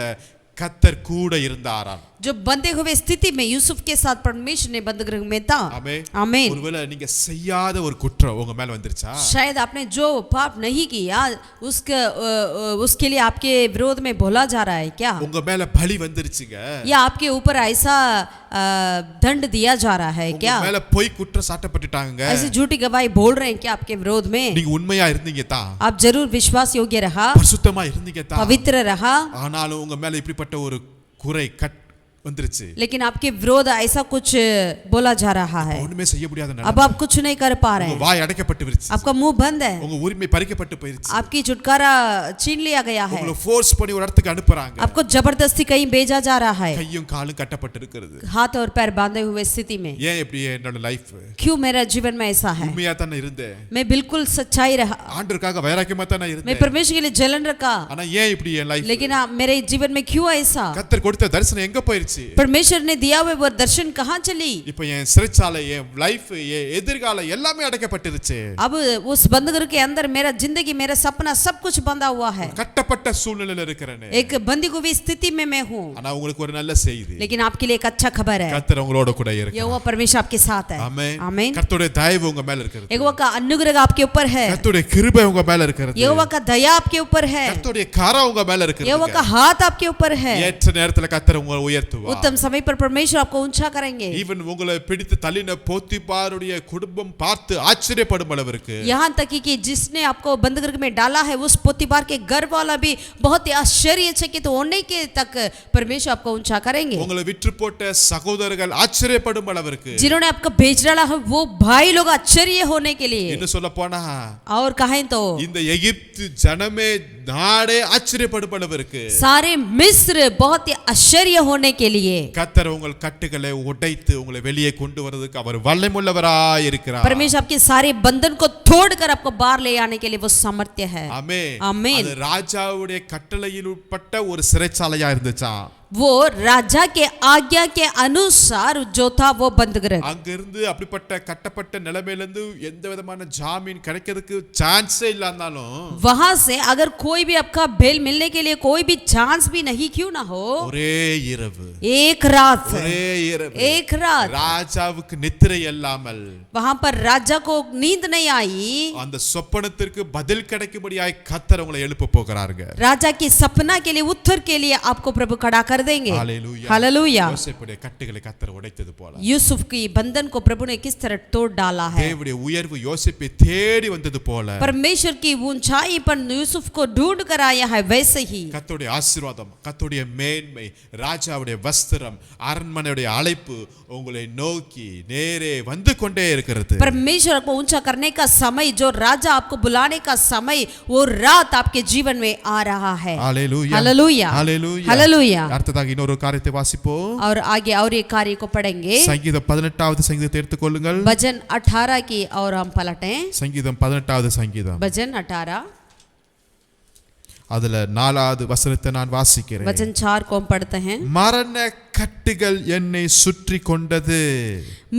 B: கத்தர் கூட இருந்தாராம்.
A: जो बंधे हुए स्थिति में यूसुफ के साथ परमेश्वर ने बंदीगृह में था। आमीन।
B: ஒருவேளை நீங்க செய்யாத ஒரு குற்றம் உங்க மேல வந்துருச்சா?
A: शायद आपने जो पाप नहीं किया उसके लिए आपके विरोध में बोला जा रहा है क्या?
B: உங்க மேல பழி வந்துருச்சுங்க,
A: या आपके ऊपर ऐसा दंड दिया जा रहा है क्या?
B: உங்க மேல பொய் குற்றம் சாட்டப்பட்டுட்டாங்க,
A: ऐसी झूठी गवाही बोल रहे हैं क्या आपके विरोध में?
B: நீங்க உண்மையா இருந்தீங்க தான்,
A: आप जरूर विश्वास योग्य रहा,
B: பரிசுத்தமா இருந்தீங்க தான்,
A: पवित्र रहा,
B: ஆனாலும் உங்க மேல இப்படிப்பட்ட ஒரு குறை வந்துருச்சு,
A: लेकिन आपके विरोध ऐसा कुछ बोला जा रहा है,
B: ஒண்ணுமே செய்ய முடியாத
A: अब
B: நிலைமை,
A: आप कुछ नहीं कर पा रहे
B: உங்க
A: हैं,
B: வாய் அடைக்கப்பட்டு விருச்சு,
A: आपका मुंह बंद है,
B: உங்க உரிமை பறிக்கப்பட்டு போயிருச்சு,
A: आपकी छुटकारा छीन लिया गया है,
B: உங்களை ஃபோர்ஸ் பண்ணி ஒரு இடத்துக்கு அனுப்புறாங்க,
A: आपको जबरदस्ती कहीं भेजा जा रहा है,
B: கையும் காலும் கட்டப்பட்டு இருக்குது,
A: हाथ और पैर बांधे हुए स्थिति में।
B: ஏன் இப்படி என்னோட லைஃப்
A: क्यों मेरा जीवन में ऐसा है?
B: உண்மையா தானே இருந்தேன்,
A: मैं बिल्कुल सच्चाई रहा,
B: ஆண்டவருக்காக வைராக்கியமா தானே
A: मैं
B: இருந்தேன்,
A: परमेश्वर के लिए जलन रखा,
B: ஆனா ஏன் இப்படி என் லைஃப்,
A: लेकिन मेरे जीवन में क्यों ऐसा?
B: கர்த்தர் கொடுத்த தரிசனம் எங்க போயிருச்சு?
A: परमेश्वर ने दिया हुआ वो दर्शन कहाँ चली?
B: இப்போ என் சிறைச்சாலை, என் லைஃப், என் எதிர்காலம் எல்லாமே அடைக்கப்பட்டிருச்சு,
A: अब उस बंदीगृह के अंदर मेरा जिंदगी, मेरा सपना सब कुछ बंधा हुआ है,
B: கட்டப்பட்ட சூழ்நிலையில இருக்கிறேனே,
A: एक बंदी हुई स्थिति में मैं हूँ,
B: ஆனா உங்களுக்கு ஒரு நல்ல செய்தி,
A: लेकिन आपके लिए एक अच्छा खबर है,
B: கர்த்தர் உங்களோட கூட இருக்கார்,
A: यहोवा परमेश्वर आपके साथ है।
B: ஆமென்,
A: आमीन।
B: கர்த்தருடைய தயவு உங்க மேல இருக்கிறது,
A: यहोवा का अनुग्रह आपके ऊपर है,
B: கர்த்தருடைய கிருபை உங்க மேல இருக்கிறது,
A: यहोवा का दया आपके ऊपर है,
B: கர்த்தருடைய கரம் உங்க மேல
A: यहोवा का
B: இருக்கிறது,
A: हाथ आपके ऊपर है,
B: ஏற்ற நேரத்துல கர்த்தர் உங்களை உயர்த்துவார்,
A: उत्तम समय पर परमेश्वर आपको ऊंचा करेंगे।
B: ஈவன் உங்களை பிடித்து தள்ளின போத்திபாருடைய குடும்பம் பார்த்து ஆச்சரியப்படும் அளவிற்கு,
A: यहाँ तक कि जिसने आपको बंदीगृह में डाला है उस पोतीबार के घर वाला भी बहुत ही आश्चर्यचकित होने के तक परमेश्वर आपको ऊंचा करेंगे।
B: உங்களை விற்று போட்ட சகோதரர்கள் ஆச்சரியப்படும் அளவிற்கு,
A: जिन्होंने आपको बेच डाला है वो भाई लोग आश्चर्य होने के लिए,
B: இன்னும் சொல்ல போனா
A: और कहें तो
B: இந்த எகிப்து ஜனமே நாடே ஆச்சரியப்படும் அளவிற்கு
A: सारे मिस्र बहुत ही आश्चर्य होने के लिए
B: கர்த்தர் உங்கள் கட்டுகளை உடைத்து உங்களை வெளியே கொண்டு வரதுக்கு அவர் வல்லமையுள்ளவராய் இருக்கிறார்,
A: परमेश्वर आपके सारे बंधन को तोड़कर आपको बाहर ले आने के लिए वो सामर्थ्य है।
B: ஆமென்,
A: ஆமென்।
B: அது ராஜாவுடைய கட்டளையில் உட்பட்ட ஒரு சிறைச்சாலையா இருந்துச்சா,
A: वो राजा के आज्ञा के अनुसार जो था वो बंदीगृह,
B: அங்கிருந்து அப்படிப்பட்ட கட்டப்பட்ட நிலைமையிலிருந்து எந்த விதமான ஜாமீன் கிடைக்கிறதுக்கு சான்ஸே இல்லாதாலும்,
A: वहां से अगर कोई भी आपका बेल मिलने के लिए कोई भी चांस भी नहीं क्यों ना हो,
B: ஒரே இரவு,
A: एक रात,
B: ஒரே இரவு,
A: एक रात
B: ராஜாவுக்கு நித்திரை இல்லாமல்
A: वहां पर राजा को नींद नहीं आई,
B: அந்த சொப்பனத்திற்கு பதில் கிடைக்கும்படியாய் கர்த்தர் உங்களை எழுப்ப போகிறாருங்க,
A: राजा की सपना के लिए उत्तर के लिए आपको प्रभु खड़ा कर देंगे।
B: Hallelujah,
A: hallelujah.
B: யோசேப்புடைய கட்டுகளை கர்த்தர் உடைத்தது போல
A: यूसुफ की बंधन को प्रभु ने किस तरह तोड़ डाला है,
B: தேவனுடைய உயர்வு யோசேப்பை தேடி வந்தது போல
A: परमेश्वर की ऊंचाई पर यूसुफ को ढूंढ कर आया है, वैसे ही
B: கர்த்தருடைய ஆசீர்வாதம், கர்த்தருடைய மேன்மை, ராஜாவுடைய வஸ்திரம், அரண்மனையுடைய அழைப்பு உங்களை நோக்கி நேரே வந்து கொண்டே இருக்கிறது,
A: परमेश्वर को ऊंचा करने का समय, जो राजा आपको बुलाने का समय, वो रात आपके जीवन में आ रहा है।
B: Hallelujah,
A: hallelujah,
B: hallelujah,
A: hallelujah.
B: அடுத்ததாக இன்னொரு காரியத்தை வாசிப்போம்,
A: और आगे और एक कार्य को पढ़ेंगे,
B: சங்கீதம் 18வது சங்கீதத்தை எடுத்துக்கொள்ளுங்கள்,
A: भजन 18 की और हम पलटें,
B: சங்கீதம் 18வது சங்கீதம்,
A: भजन 18
B: அதுல 4வது வசனத்தை நான் வாசிக்கிறேன்,
A: वचन 4 को हम पढ़ते हैं।
B: மரண கட்டுகள் என்னை சுற்றி கொண்டது,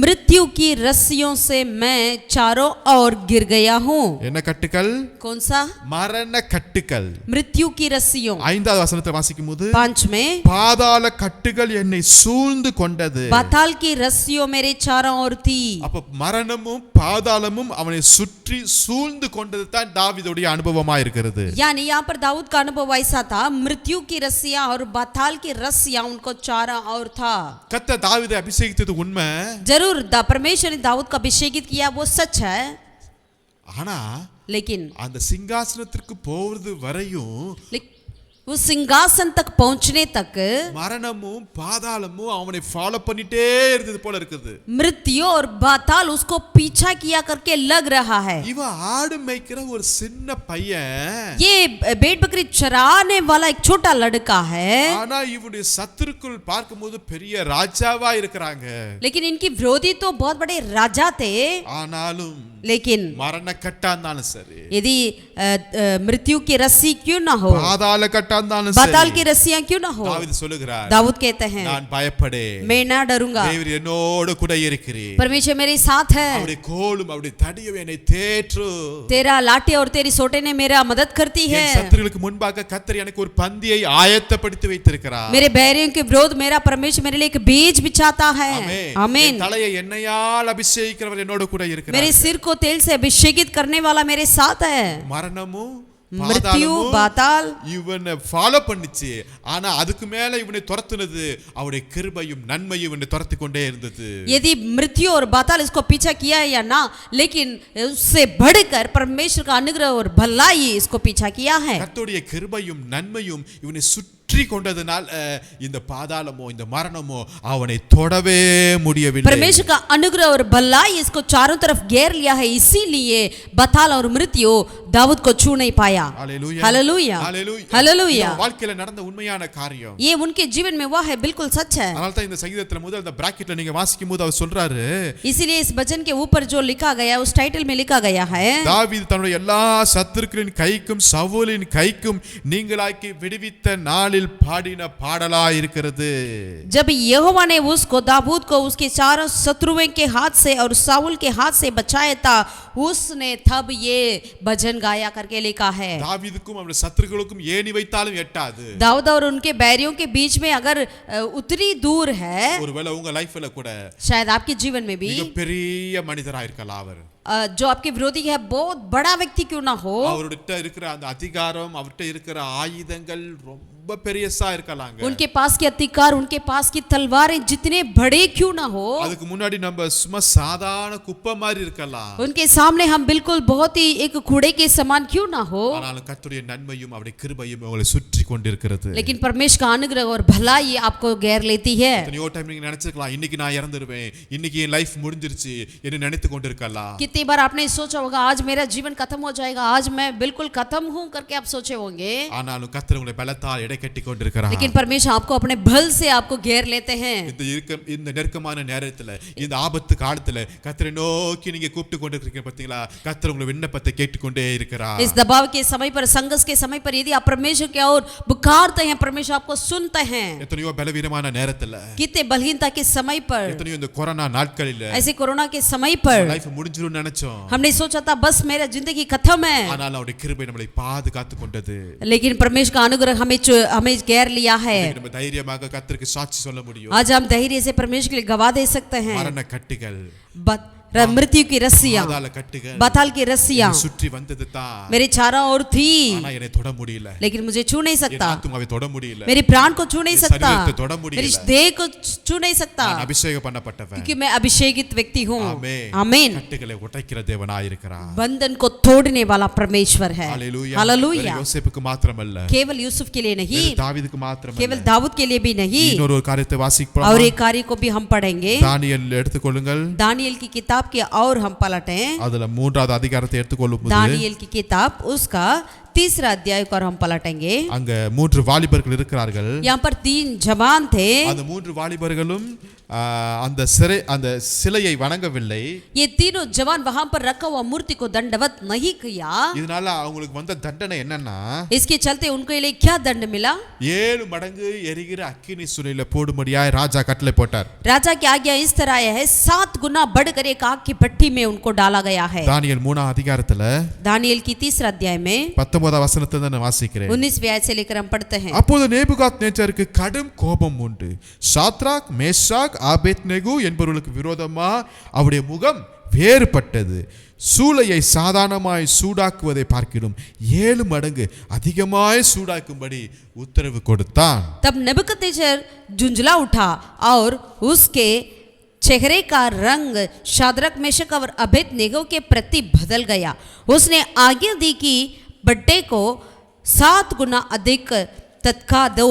A: मृत्यु की रस्सियों से मैं चारों ओर गिर गया हूँ।
B: என்ன கட்டுகள்?
A: कौन सा?
B: மரண கட்டுகள்,
A: मृत्यु की रस्सियों।
B: 5வது வசனத்தை வாசிக்கும் போது
A: 5 में
B: பாதாள கட்டுகள் என்னை சூழ்ந்து கொண்டது,
A: पाताल की रस्सियों मेरे चारों ओर थी।
B: அப்ப மரணமும் பாதாளமும் அவனை சுற்றி சூழ்ந்து கொண்டது தான் தாவீதுடைய அனுபவமா இருக்கிறது,
A: यानी यहाँ पर दाऊद का अनुभव ऐसा था, मृत्यु की रस्सियां और पाताल की रस्सियां उनको चारों ओर था।
B: கர்த்தர் தாவீதை அபிஷேகித்தது உண்மை,
A: जरूर परमेश्वर ने दाऊद का अभिषेकित किया, वो सच है,
B: ஆனா
A: लेकिन
B: அந்த சிங்காசனத்திற்கு போவது வரையும்
A: उस सिंहासन तक पहुंचने तक
B: மரணமும் பாதாளமும் அவனை ஃபாலோ பண்ணிட்டே இருந்தது போல இருக்குது,
A: मृत्यु और पाताल उसको पीछा किया करके लग रहा है।
B: இவன் ஆடு மேய்க்கிற ஒரு சின்ன பையன்,
A: ये भेड़ बकरी चराने वाला एक छोटा लड़का है,
B: ஆனா இவனுடைய சத்துருக்குள் பார்க்கும்போது பெரிய ராஜாவா இருக்கிறாங்க,
A: लेकिन इनकी विरोधी तो बहुत बड़े राजा थे,
B: ஆனாலும்
A: लेकिन
B: மரண கட்டா இருந்தாலும் சரி,
A: यदि मृत्यु की रस्सी क्यों ना हो,
B: பாதாள கட்டா கயிற்றா இருந்தாலும்
A: बताल
B: சரி
A: की रस्सियां क्यों ना हो।
B: தாவீது சொல்லுகிறார்,
A: दाऊद कहते हैं
B: நான் பயப்படேன்,
A: मैं ना डरूंगा,
B: தேவரீர் என்னோடு கூட இருக்கிறீர்,
A: परमेश्वर मेरे साथ है,
B: அவருடைய கோலும் அவருடைய தடியும் என்னை தேற்று,
A: तेरा लाठी और तेरी सोटे ने मेरा मदद करती है,
B: என் சத்துருக்களுக்கு முன்பாக கர்த்தர் எனக்கு ஒரு பந்தியை ஆயத்தப்படுத்தி வைத்திருக்கிறார்,
A: मेरे बैरियों के विरोध मेरा परमेश्वर मेरे लिए एक बीज बिछाता है। आमीन।
B: என் தலையை எண்ணெயால் அபிஷேகிக்கிறவர் என்னோடு கூட இருக்கிறார்,
A: मेरे सिर को तेल से अभिषेकित करने वाला मेरे साथ है।
B: மரணமும்
A: मृत्यु बाताल
B: இவனை ஃபாலோ பண்ணிச்சு, ஆனா அதுக்கு மேல இவனை துரத்துனது அவருடைய கிருபையும் நன்மையும் இவனை துரத்தி கொண்டே இருந்தது।
A: यदि मृत्यु और बाताल इसको पीछा किया है या ना, लेकिन उससे बढ़कर परमेश्वर का अनुग्रह और भलाई इसको पीछा किया है।
B: கர்த்தருடைய கிருபையும் நன்மையும் இவனை சுற்றி கொண்டதனால் இந்த பாதாளமோ இந்த மரணமோ அவனை தொடவே முடியவில்லை।
A: परमेश्वर का अनुग्रह और भलाई इसको चारों तरफ घेर लिया है, इसीलिए बाताल और मृत्यु दाऊद को छू नहीं पाया।
B: Hallelujah,
A: hallelujah,
B: hallelujah,
A: hallelujah.
B: வாழ்க்கையில நடந்த உண்மையான காரியம்
A: ये उनके जीवन में हुआ है, बिल्कुल सच है।
B: அதனால தான் இந்த சங்கீதத்துல முதல் இந்த பிராக்கெட்ல நீங்க வாசிக்கும்போது அவர் சொல்றாரு,
A: इसीलिए इस भजन के ऊपर जो लिखा गया उस टाइटल में लिखा गया है,
B: தாவீது தன்னுடைய எல்லா சத்துருக்களின் கைக்கும் சவுலின் கைக்கும் நீங்களாக்கி விடுவித்த நாளில் பாடின பாடலா இருக்கிறது।
A: जब यहोवा ने उसको दाऊद को उसके चारों शत्रुओं के हाथ से और साउल के हाथ से बचाया था, उसने तब ये भजन गाया करके लिखा है।
B: தாவீதுக்கும் அவருடைய சத்துருக்களுக்கும் ஏணி வைத்தாலும் எட்டாது।
A: दाऊद और उनके बैरियों के बीच में अगर उतनी दूर है,
B: ஒருவேளை உங்க லைஃப்ல கூட
A: शायद आपके जीवन में भी
B: மிகப்பெரிய மனிதரா இருக்கலாம், அவர்
A: जो आपके विरोधी है बहुत बड़ा व्यक्ति क्यों ना हो,
B: அவர்கிட்ட இருக்கிற அந்த அதிகாரம் அவர்கிட்ட இருக்கிற ஆயுதங்கள் ரொம்ப பெரியசா இருக்கலாங்க,
A: उनके पास के अधिकार उनके पास की तलवारें जितने बड़े क्यों ना हो,
B: அதுக்கு முன்னாடி நம்ம சும்மா சாதாரண குப்பை மாதிரி இருக்கலாம்,
A: उनके सामने हम बिल्कुल बहुत ही एक कूड़े के समान क्यों ना हो,
B: ஆனாலும் கர்த்தருடைய நன்மையும் அவருடைய கிருபையும் உங்களை சுற்றி கொண்டிருக்கிறது।
A: लेकिन परमेश्वर का अनुग्रह और भलाई आपको घेर लेती है।
B: எத்தனையோ டைம் நீங்க நினைச்சிருக்கலாம், இன்னைக்கு நான் இறந்துருவேன், இன்னைக்கு என் லைஃப் முடிஞ்சிருச்சு என்று நினைத்து கொண்டிருக்கலாம்।
A: कितनी बार आपने सोचा होगा आज मेरा जीवन खत्म हो जाएगा, आज मैं बिल्कुल खत्म हूं करके आप सोचे होंगे,
B: ஆனாலும் கர்த்தர் உங்களை பலத்தால் எடை கட்டி கொண்டிருக்கிறார்।
A: लेकिन परमेश्वर आपको अपने बल से आपको घेर लेते हैं।
B: இந்த நெருக்கமான நேரத்துல இந்த ஆபத்து காலத்துல கர்த்தரை நோக்கி நீங்க கூப்பிட்டு கொண்டிருக்கீங்க பாத்தீங்களா, கர்த்தர் உங்க விண்ணப்பத்தை கேட்டுக்கொண்டே இருக்கிறார்।
A: इस दबाव के समय पर, संघर्ष के समय पर यदि आप परमेश्वर की ओर पुकारते हैं, परमेश्वर आपको सुनते हैं।
B: எத்தனையோ பலவீனமான நேரத்துல,
A: कितने बलहीनता के समय पर,
B: எத்தனையோ இந்த கொரோனா நாட்களில
A: ऐसे कोरोना के समय पर
B: லைஃப் முடிஞ்சிரும் நினைச்சோம்,
A: हमने सोचा था बस मेरा जिंदगी खत्म है,
B: ஆனாலும் அவருடைய கிருபை நம்மளை பாதுகாத்து கொண்டது।
A: लेकिन परमेश्वर का अनुग्रह हमें घेर लिया है।
B: நம்ம தைரியமாக கர்த்தருக்கு சாட்சி சொல்ல முடியும்।
A: आज हम धैर्य से परमेश्वर के लिए गवाह दे सकते हैं।
B: மரண கட்டுகள்,
A: मृत्यु की रस्सियां,
B: பாதாள கட்டுகள்
A: बाताल की रस्सियां
B: சுற்றி வந்தது தான்,
A: मेरे चारों ओर थी,
B: ஆனா என்னை தொட முடியல,
A: लेकिन मुझे छू नहीं
B: என்
A: सकता,
B: ஆத்துமாவை தொட முடியல,
A: मेरे प्राण को छू नहीं
B: मेरे
A: सकता,
B: शरीर को तोड़ முடியல,
A: मेरी देह को छू नहीं सकता,
B: நான் அபிஷேகம் பண்ணப்பட்டவன்,
A: क्योंकि मैं अभिषेकित व्यक्ति हूँ।
B: ஆமென்।
A: आमीन।
B: கட்டுகளை உடைக்கிற தேவனாய் இருக்கிறார்।
A: बंधन को तोड़ने वाला परमेश्वर है।
B: ஹalleluya।
A: हालेलुया।
B: யோசேப்புக்கு மாத்திரமல்ல,
A: केवल यूसुफ के लिए नहीं,
B: தாவீதுக்கு மாத்திரமல்ல,
A: केवल दाऊद के लिए भी नहीं,
B: இன்னொரு ஒரு காரியத்தை வாசிப்போம்।
A: और एक कार्य को भी हम पढ़ेंगे।
B: தானியேல் எடுத்துக்கொள்ளுங்கள்,
A: दानियेल की किताब की और हम पलटें,
B: அதுல 3வது அதிகாரத்தை எடுத்துக்கொள்ளும்போது
A: दानियेल की किताब उसका 3रा अध्याय को हम पलटेंगे।
B: அங்க 3 வாலிபர்கள் இருக்கிறார்கள்।
A: यहाँ पर 3 जवान थे।
B: அந்த 3 வாலிபர்களும் அந்த சிலையை வணங்கவில்லை।
A: ये तीनों जवान वहां पर रखा हुआ मूर्ति को दंडवत नहीं किया।
B: இதனால அவங்களுக்கு வந்த தண்டனை என்னன்னா,
A: इसके चलते उनके लिए क्या दंड मिला?
B: 7 மடங்கு எரிகிற அக்கினி சூளையில போடும்படியாய் ராஜா கட்டளை போட்டார்।
A: राजा की आज्ञा इस तरह है, 7 गुना बढ़कर एक आग की भट्टी में उनको डाला गया है।
B: தானியேல் 3ஆம் அதிகாரத்துல
A: दानियेल की 3रा अध्याय में
B: 19ஆம் வசனத்தை நான் வாசிக்கிறேன்।
A: 19वें आयत से लेकर हम पढ़ते हैं।
B: அப்போது நேபுகாத்நேச்சாருக்கு கடும் கோபம் உண்டு, சாத்ராக் மேஷாக் ஆபேத்நேகோ என்பவர்களுக்கு விரோதமா அவருடைய முகம் வேறுபட்டது, சூளையை சாதாரணமாய் சூடாக்குவதை பார்க்கிலும் 7 மடங்கு அதிகமாய் சூடாக்கும்படி உத்தரவு கொடுத்தான்।
A: तब नबूकदनेस्सर झुंझला उठा और उसके चेहरे का रंग शाद्रक मेशक और अबेदनेगो के प्रति बदल गया। उसने आज्ञा दी कि भट्टे को 7 गुना अधिक तत्का दो।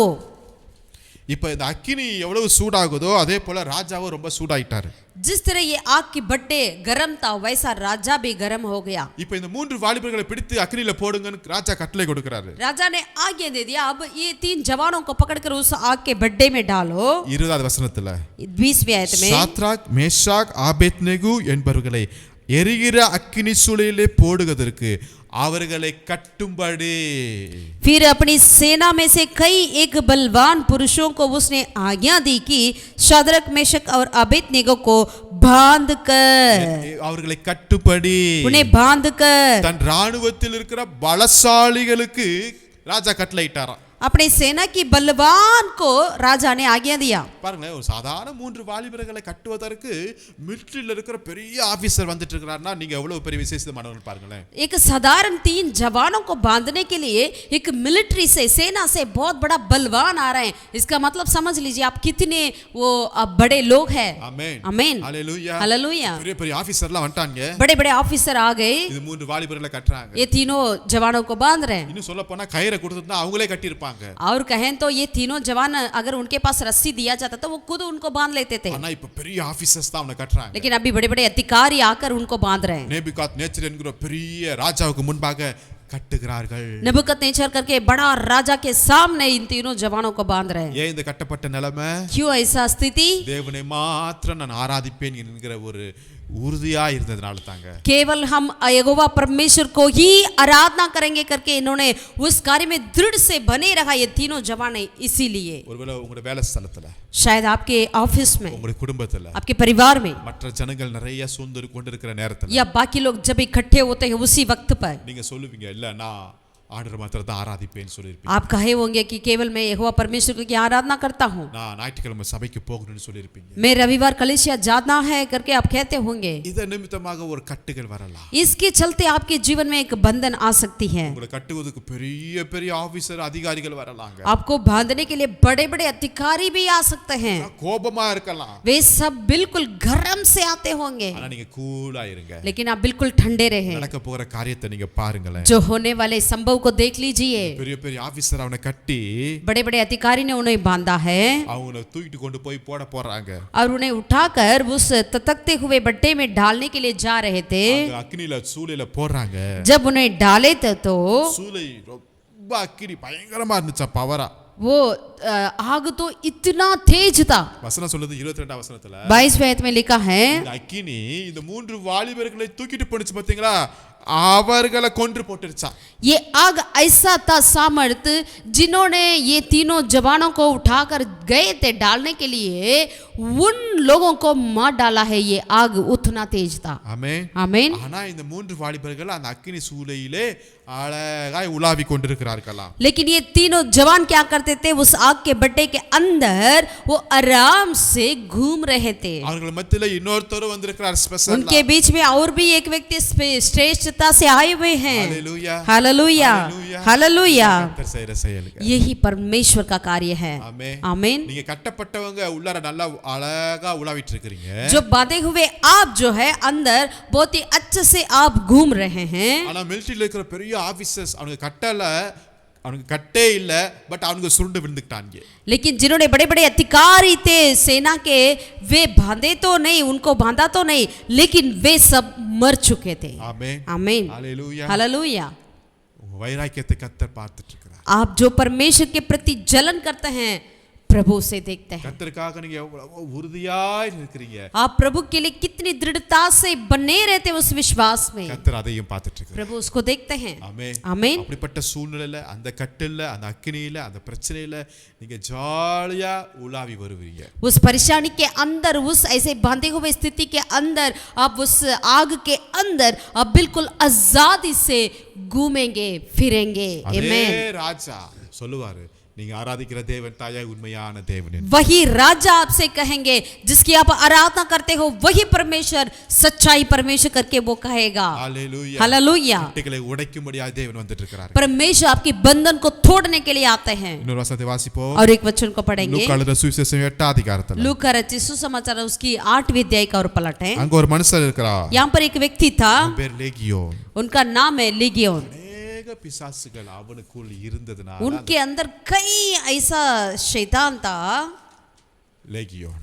B: இப்ப இந்த அக்கினி எவ்வளவு சூடாகுதோ அதே போல ராஜாவும் ரொம்ப சூடாயிட்டாரு।
A: जिस तरह ये आग की भट्टे गरम था, वैसा राजा भी गरम हो गया।
B: இப்ப இந்த 3 வாலிபர்களை பிடித்து அக்கினில போடுங்கன்னு ராஜா கட்டளை கொடுக்கிறாரு।
A: राजा ने आज्ञा दे दिया, अब ये 3 जवानों को पकड़कर उस आग के भट्टे में डालो।
B: 20வது வசனத்துல
A: 20वें आयत में
B: சாத்ராக் மேஷாக் ஆபேத்நேகோ என்பவர்களை எரிகிற அக்கினி சூளையிலே போடுவதற்கு அவர்களை கட்டும்படி
A: फिर अपनी सेना में से कई एक बलवान पुरुषों को उसने आज्ञा दी कि शद्रक मेशक और अबेदनेगो को बांध कर
B: அவர்களை கட்டும்படி
A: उन्हें बांध कर
B: தன் ராணுவத்தில் இருக்கிற பலசாலிகளுக்கு ராஜா கட்டளையிட்டாராம்.
A: अपने सेना की बलवान को राजा ने आज्ञा दिया.
B: பாருங்களேன், ஒரு சாதாரண 3 வாலிபர்களை கட்டுவதற்கு மிலிட்டரியில் இருக்கிற பெரிய ஆபீசர் வந்துட்டு இருக்கிறாருன்னா நீங்க எவ்வளவு பெரிய விசேஷமானவங்க பாருங்களேன்.
A: एक साधारण 3 जवानों को बांधने के लिए एक मिलिट्री से सेना से बहुत बड़ा बलवान आ रहे हैं. इसका मतलब समझ लीजिए आप कितने वो बड़े लोग हैं.
B: ஆமென்
A: आमीन
B: ஹalleluya
A: हालेलुया.
B: பெரிய பெரிய ஆபீசர்லாம் வந்துட்டாங்க.
A: बड़े-बड़े ऑफिसर आ गए.
B: இது 3 வாலிபர்களை கட்டறாங்க.
A: ये तीनों जवानों को बांध रहे हैं.
B: இன்னும் சொல்ல போனா கயிறை கொடுத்துட்டா அவங்களே கட்டி இருப்பாங்க.
A: और कहें तो ये तीनों जवान अगर उनके पास रस्सी दिया जाता तो वो खुद उनको बांध लेते थे.
B: ஆனா இப்ப பெரிய ஆபீசர்ஸ் தான் அவனை கட்டறாங்க.
A: लेकिन अभी बड़े-बड़े अधिकारी आकर उनको बांध रहे हैं.
B: நேபுகாத்நேச்சர் என்கிற பெரிய ராஜாவுக்கு முன்பாக கட்டுகிறார்கள்.
A: नबूकदनेस्सर करके बड़ा राजा के सामने इन तीनों जवानों को बांध रहे हैं.
B: ஏன் இந்த கட்டப்பட்ட நிலைமை?
A: क्यों ऐसा स्थिति?
B: தேவனை மாத்திரம் நான் ஆராதிப்பேன் என்கிற ஒரு உறுதியா இருந்ததனால தாங்க.
A: केवल हम यहोवा परमेश्वर को ही आराधना करेंगे करके इन्होंने उस कार्य में दृढ़ से बने रहा ये तीनों जवान इसीलिए.
B: ஒருவேளை உங்களுடைய வேலை ஸ்தலத்துல,
A: शायद आपके ऑफिस में,
B: உங்களுடைய குடும்பத்துல,
A: आपके परिवार में
B: மற்ற ஜனங்கள் நிறைய சூழ்ந்து கொண்டிருக்கிற நேரத்துல
A: या बाकी लोग जब इकट्ठे होते हैं उसी वक्त पर
B: நீங்க சொல்லுவீங்க, இல்ல நான் ஆண்டவர் மாத்திரம் தான் ஆராதிப்பேன்னு சொல்லிருப்பீங்க.
A: आप कहे होंगे कि केवल मैं यहोवा परमेश्वर की आराधना करता हूँ,
B: நான் ஞாயிற்றுக்கிழமை சபைக்கு போகணும்னு சொல்லிருப்பீங்க.
A: मैं रविवार कलीसिया जाना है करके आप कहते होंगे.
B: இத நிமித்தமாக ஒரு கட்டுகள் வரலாம்.
A: इसके चलते आपके जीवन में एक बंधन आ सकती है.
B: உங்களை கட்டுவதற்கு பெரிய பெரிய ஆபீசர் அதிகாரிகள் வரலாங்க.
A: आपको बांधने के लिए बड़े-बड़े अधिकारी भी आ सकते हैं.
B: கோபமா இருக்கலாம்.
A: वे सब बिल्कुल गरम से आते होंगे,
B: ஆனா நீங்க கூலா இருங்க.
A: लेकिन आप बिल्कुल ठंडे रहें.
B: நடக்க போகிற காரியத்தை நீங்க பாருங்களேன்.
A: जो होने वाले संभव को देख लीजिए.
B: பெரிய பெரிய ஆபீசர் அவனை கட்டி
A: बड़े-बड़े अधिकारी ने उन्हें बांधा है
B: அவனை தூக்கிட்டு கொண்டு போய் போட போறாங்க.
A: और उन्हें उठाकर उस ततकते हुए बट्टे में डालने के लिए जा रहे थे.
B: அங்க அக்னில சூளையில போடுறாங்க.
A: जब उन्हें डाले तो
B: சூளை ரொம்ப அக்கினி பயங்கரமா இருந்துச்சா, பவரா.
A: वो आग तो इतना तेज था.
B: வசனம் சொல்லுது 22 வசனத்துல,
A: 22वें आयत में लिखा है,
B: இந்த அக்கினி இந்த 3 வாலிபர்களை தூக்கிட்டு போனுச்சு பாத்தீங்களா, அவர்களை கொன்று போட்டுருச்சா.
A: ये आग ऐसा था सामर्थ जिन्होंने ये तीनों जवानों को उठाकर गए थे डालने के लिए, उन लोगों को मार डाला है. ये आग उतना तेज था.
B: ஆமென்
A: आमीन.
B: ஆனா இந்த 3 வாலிபர்கள் அந்த அக்கினி சூளையிலே அழகாய் உலாவி கொண்டிருக்கிறார்களாம்.
A: लेकिन ये तीनों जवान क्या करते थे, उस आग के बट्टे के अंदर वो आराम से घूम रहे थे.
B: அவர்கள் மத்தியில இன்னொருத்தர் வந்திருக்கிறார் ஸ்பெஷல்.
A: उनके बीच में और भी एक व्यक्ति श्रेष्ठता से आए हुए हैं.
B: ஹalleluya
A: हालेलुया हालेलुया.
B: கர்த்தர் செய்யற செயலுங்க.
A: यही परमेश्वर का कार्य है.
B: ஆமென்.
A: आमीन.
B: நீங்க கட்டப்பட்டவங்க உள்ளார நல்லா அழகா உலாவிட்டு இருக்கீங்க.
A: जो बांधे हुए आप जो है अंदर बहुत ही अच्छे से आप घूम रहे हैं.
B: ஆனா மிலிட்டரியில இருக்கிற பெரிய ஆபீசர்ஸ் அவங்க கட்டல, அவனுக்கு கட்டே இல்ல, பட் அவனுக்கு சுருண்டு விழுந்துட்டாங்க.
A: लेकिन जिन्होंने बड़े बड़े अधिकारी थे सेना के, वे बांधे तो नहीं, उनको बांधा तो नहीं, लेकिन वे सब मर चुके थे.
B: ஆமென்
A: आमीन
B: ஹalleluya.
A: हालेलुया.
B: உங்க வைராக்கியத்தை கர்த்தர் பார்த்துட்டு இருக்கிறார்.
A: आप जो परमेश्वर के प्रति जलन करते हैं प्रभु से देखते हैं.
B: கர்த்தருக்காக நீங்க எவ்வளவு உறுதியாய் இருக்கிறீங்க.
A: आप प्रभु के लिए कितनी दृढ़ता से बने रहते हैं उस विश्वास में.
B: கர்த்தர் அதையும் பார்த்துட்டு இருக்கிறார்.
A: प्रभु उसको देखते हैं.
B: ஆமென்
A: आमीन.
B: அப்படிப்பட்ட சூழ்நிலையில, அந்த கட்டில்ல, அந்த அக்கினியில, அந்த பிரச்சனையில நீங்க ஜாலியா உலாவி வருவீங்க.
A: उस परेशानी के अंदर, उस ऐसे बांधे हुए स्थिति के अंदर, आप उस आग के अंदर आप बिल्कुल आजादी से घूमेंगे फिरेंगे.
B: அதே
A: आमीन.
B: ராஜா சொல்லுவாரு, நீங்க ஆராதிக்கிற தேவன் தாயா உண்மையான தேவன்.
A: वही राजा आपसे कहेंगे, जिसकी आप आराधना करते हो वही परमेश्वर सच्चाई परमेश्वर करके वो कहेगा.
B: ஹalleluya.
A: हालेलुया.
B: கட்டுகளை உடைக்கும்படியாக தேவன் வந்துட்டு இருக்கிறார்.
A: परमेश्वर आपके बंधन को तोड़ने के लिए आते हैं.
B: இன்னொரு வசனத்தை வாசிப்போம்.
A: और एक वचन को पढ़ेंगे.
B: லூக்கா எழுதின சுவிசேஷம் 8 அதிகாரத்துல.
A: लूका रचित सुसमाचार उसकी 8वीं अध्याय का और पलट है.
B: அங்க ஒரு மனுஷர் இருக்கிறார்.
A: यहाँ पर एक व्यक्ति था,
B: அவன் பேர் லேகியோன்.
A: उनका नाम है लीगियोन.
B: அநேக பிசாசுகள் அவனுக்குள் இருந்ததனால
A: उनके अंदर कई ऐसा शैतान था,
B: லேகியோன்.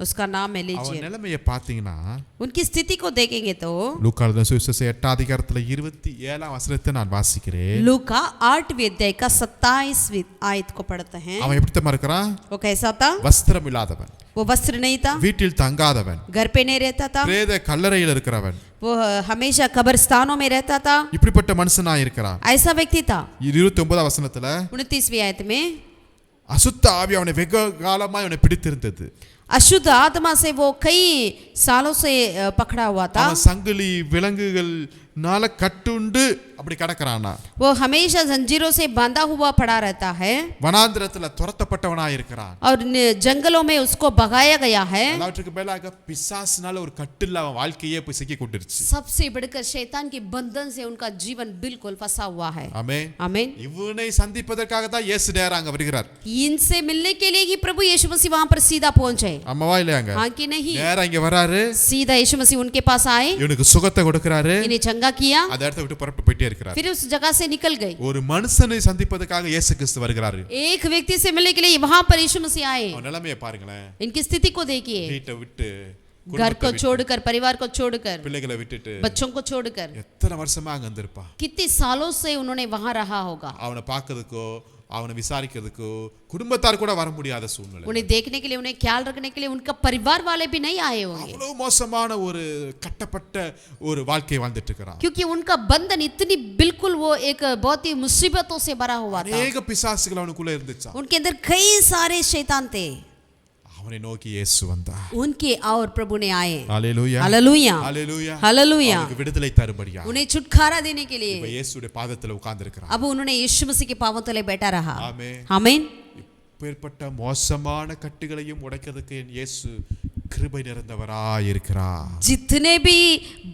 A: उसका नाम है
B: அவன்
A: लीजियन.
B: நிலைமையை பாத்தீங்கன்னா
A: उनकी स्थिति को देखेंगे तो
B: லூக்கா எழுதின சுவிசேஷம் 8 அதிகாரத்துல 27 வசனத்தை நான் வாசிக்கிறேன்.
A: लूका 8वीं अध्याय का 27वीं आयत को पढ़ते हैं.
B: அவன் எப்படித்தமா இருக்கிறான்?
A: वो कैसा था?
B: வஸ்திரம் இல்லாதவன்,
A: वो वस्त्र नहीं था,
B: வீட்டில் தங்காதவன்,
A: घर पे नहीं रहता था,
B: பிரேத கல்லறையில் இருக்கிறவன்,
A: वो हमेशा कब्रिस्तानों में रहता था।
B: இப்படிப்பட்ட மனுஷனா இருக்கிறான்.
A: ऐसा व्यक्ति था।
B: 29 வசனத்துல
A: 29वीं आयत में
B: அசுத்த ஆவி அவனை வெகு காலமாய் அவனை பிடித்திருந்தது.
A: अशुद्ध आत्मा से वो कई सालों से पकड़ा हुआ था।
B: அவன் சங்கிலி விலங்குகள் நால கட்டுண்டு அப்படி கடக்கறானா.
A: वो हमेशा जंजीरों से बांधा हुआ पड़ा रहता है
B: வனாந்திரத்துல துரத்தப்பட்டவனாய் இருக்கிறான்.
A: और जंगलों में उसको भगाया गया है।
B: எல்லாவற்றுக்கு மேலாக பிசாசுனால ஒரு கட்டுல அவன் வாழ்க்கையே போய் சிக்கி கொண்டிருச்சு.
A: सबसे बढ़कर शैतान के बंधन से उनका जीवन बिल्कुल फंसा हुआ है।
B: ஆமென்.
A: आमीन।
B: இவனை சந்திப்பதற்காக தான் இயேசு நேரா அங்க வருகிறார்.
A: इनसे मिलने के लिए ही प्रभु यीशु मसीह वहां पर सीधा पहुंचे।
B: அம்மாவா இல்லையாங்க?
A: हाँ कि नहीं?
B: நேரா இங்க வராரு.
A: सीधा यीशु मसीह उनके पास आए,
B: இவனுக்கு சுகத்தை கொடுக்கறாரு.
A: इन्हें चंगा किया,
B: அந்த இடத்தை விட்டு புறப்பட்டு போயிட்டே இருக்கிறார்.
A: फिर उस जगह से निकल गए।
B: ஒரு மனுஷனை சந்திப்பதற்காக இயேசு கிறிஸ்து வருகிறாரு.
A: एक व्यक्ति से मिलने के लिए वहां पर यीशु मसीह आए।
B: அவன் நிலைமையை பாருங்களேன்.
A: इनकी स्थिति को देखिए,
B: வீட்டை விட்டு
A: घर को छोड़कर, परिवार को छोड़कर,
B: பிள்ளைகளை விட்டுட்டு
A: बच्चों को छोड़कर
B: எத்தனை வருஷமா அங்க இருந்திருப்பா.
A: कितने सालों से उन्होंने वहां रहा होगा।
B: அவனை பார்க்கிறதுக்கோ அவனை விசாரிக்கிறதுக்கோ குடும்பத்தார் கூட வர முடியாத சூழ்நிலை.
A: उन्हें देखने के लिए, उन्हें ख्याल रखने के लिए उनका परिवार वाले भी नहीं आए होंगे,
B: அவ்வளவு மோசமான ஒரு கட்டப்பட்ட ஒரு வாழ்க்கை வாழ்ந்துட்டு இருக்கிறான்.
A: क्योंकि उनका बंधन इतनी बिल्कुल वो एक बहुत ही मुसीबतों से भरा हुआ था।
B: அநேக பிசாசுகள் அவனுக்குள்ள இருந்துச்சு.
A: उनके अंदर कई सारे शैतान थे।
B: அவனை நோக்கி இயேசு வந்தார்.
A: उनके और प्रभु ने आए।
B: ஹalleluya
A: हालेलुया,
B: ஹalleluya
A: हालेलुया।
B: அவனுக்கு விடுதலை தரும்படியா
A: उन्हें छुटकारा देने के लिए
B: இப்ப இயேசுடைய பாதத்துல உட்கார்ந்து இருக்கிறான்.
A: अब उन्होंने यीशु मसीह के पांवों तले बैठा रहा।
B: ஆமென்.
A: आमीन।
B: இப்பேற்பட்ட மோசமான கட்டுகளையும் உடைக்கிறதுக்கு என் இயேசு கிருபை நிறைந்தவராய் இருக்கிறார்.
A: जितने भी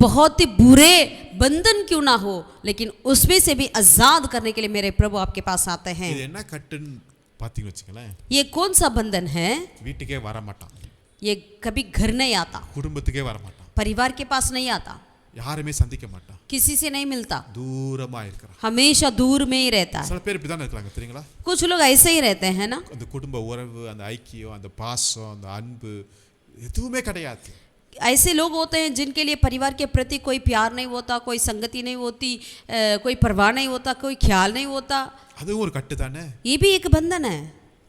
A: बहुत ही बुरे बंधन क्यों ना हो, लेकिन उसमें से भी आजाद करने के लिए मेरे प्रभु आपके पास आते हैं।
B: இது என்ன கட்டுன்னு பாத்தீங்க வச்சுங்களேன்.
A: ये कौन सा बंधन है?
B: வீட்டுக்கே வர மாட்டான்.
A: ये कभी घर नहीं आता,
B: குடும்பத்துக்கே வர மாட்டான்.
A: परिवार के पास नहीं आता,
B: யாருமே சந்திக்க மாட்டான்.
A: किसी से नहीं मिलता,
B: தூரமா இருக்கிறான்.
A: हमेशा दूर में ही रहता है।
B: சில பேர் இப்படிதான் இருக்கிறாங்க தெரியுங்களா?
A: कुछ लोग ऐसे ही रहते हैं ना।
B: அந்த குடும்ப உறவு, அந்த ஐக்கியம், அந்த பாசம், அந்த அன்பு எதுவுமே கிடையாது.
A: ऐसे लोग होते हैं जिनके लिए परिवार के प्रति कोई प्यार नहीं होता, कोई संगति नहीं होती, कोई परवाह नहीं होता, कोई ख्याल नहीं होता।
B: அதுவும் ஒரு கட்டு தானே.
A: ये भी एक बंधन है।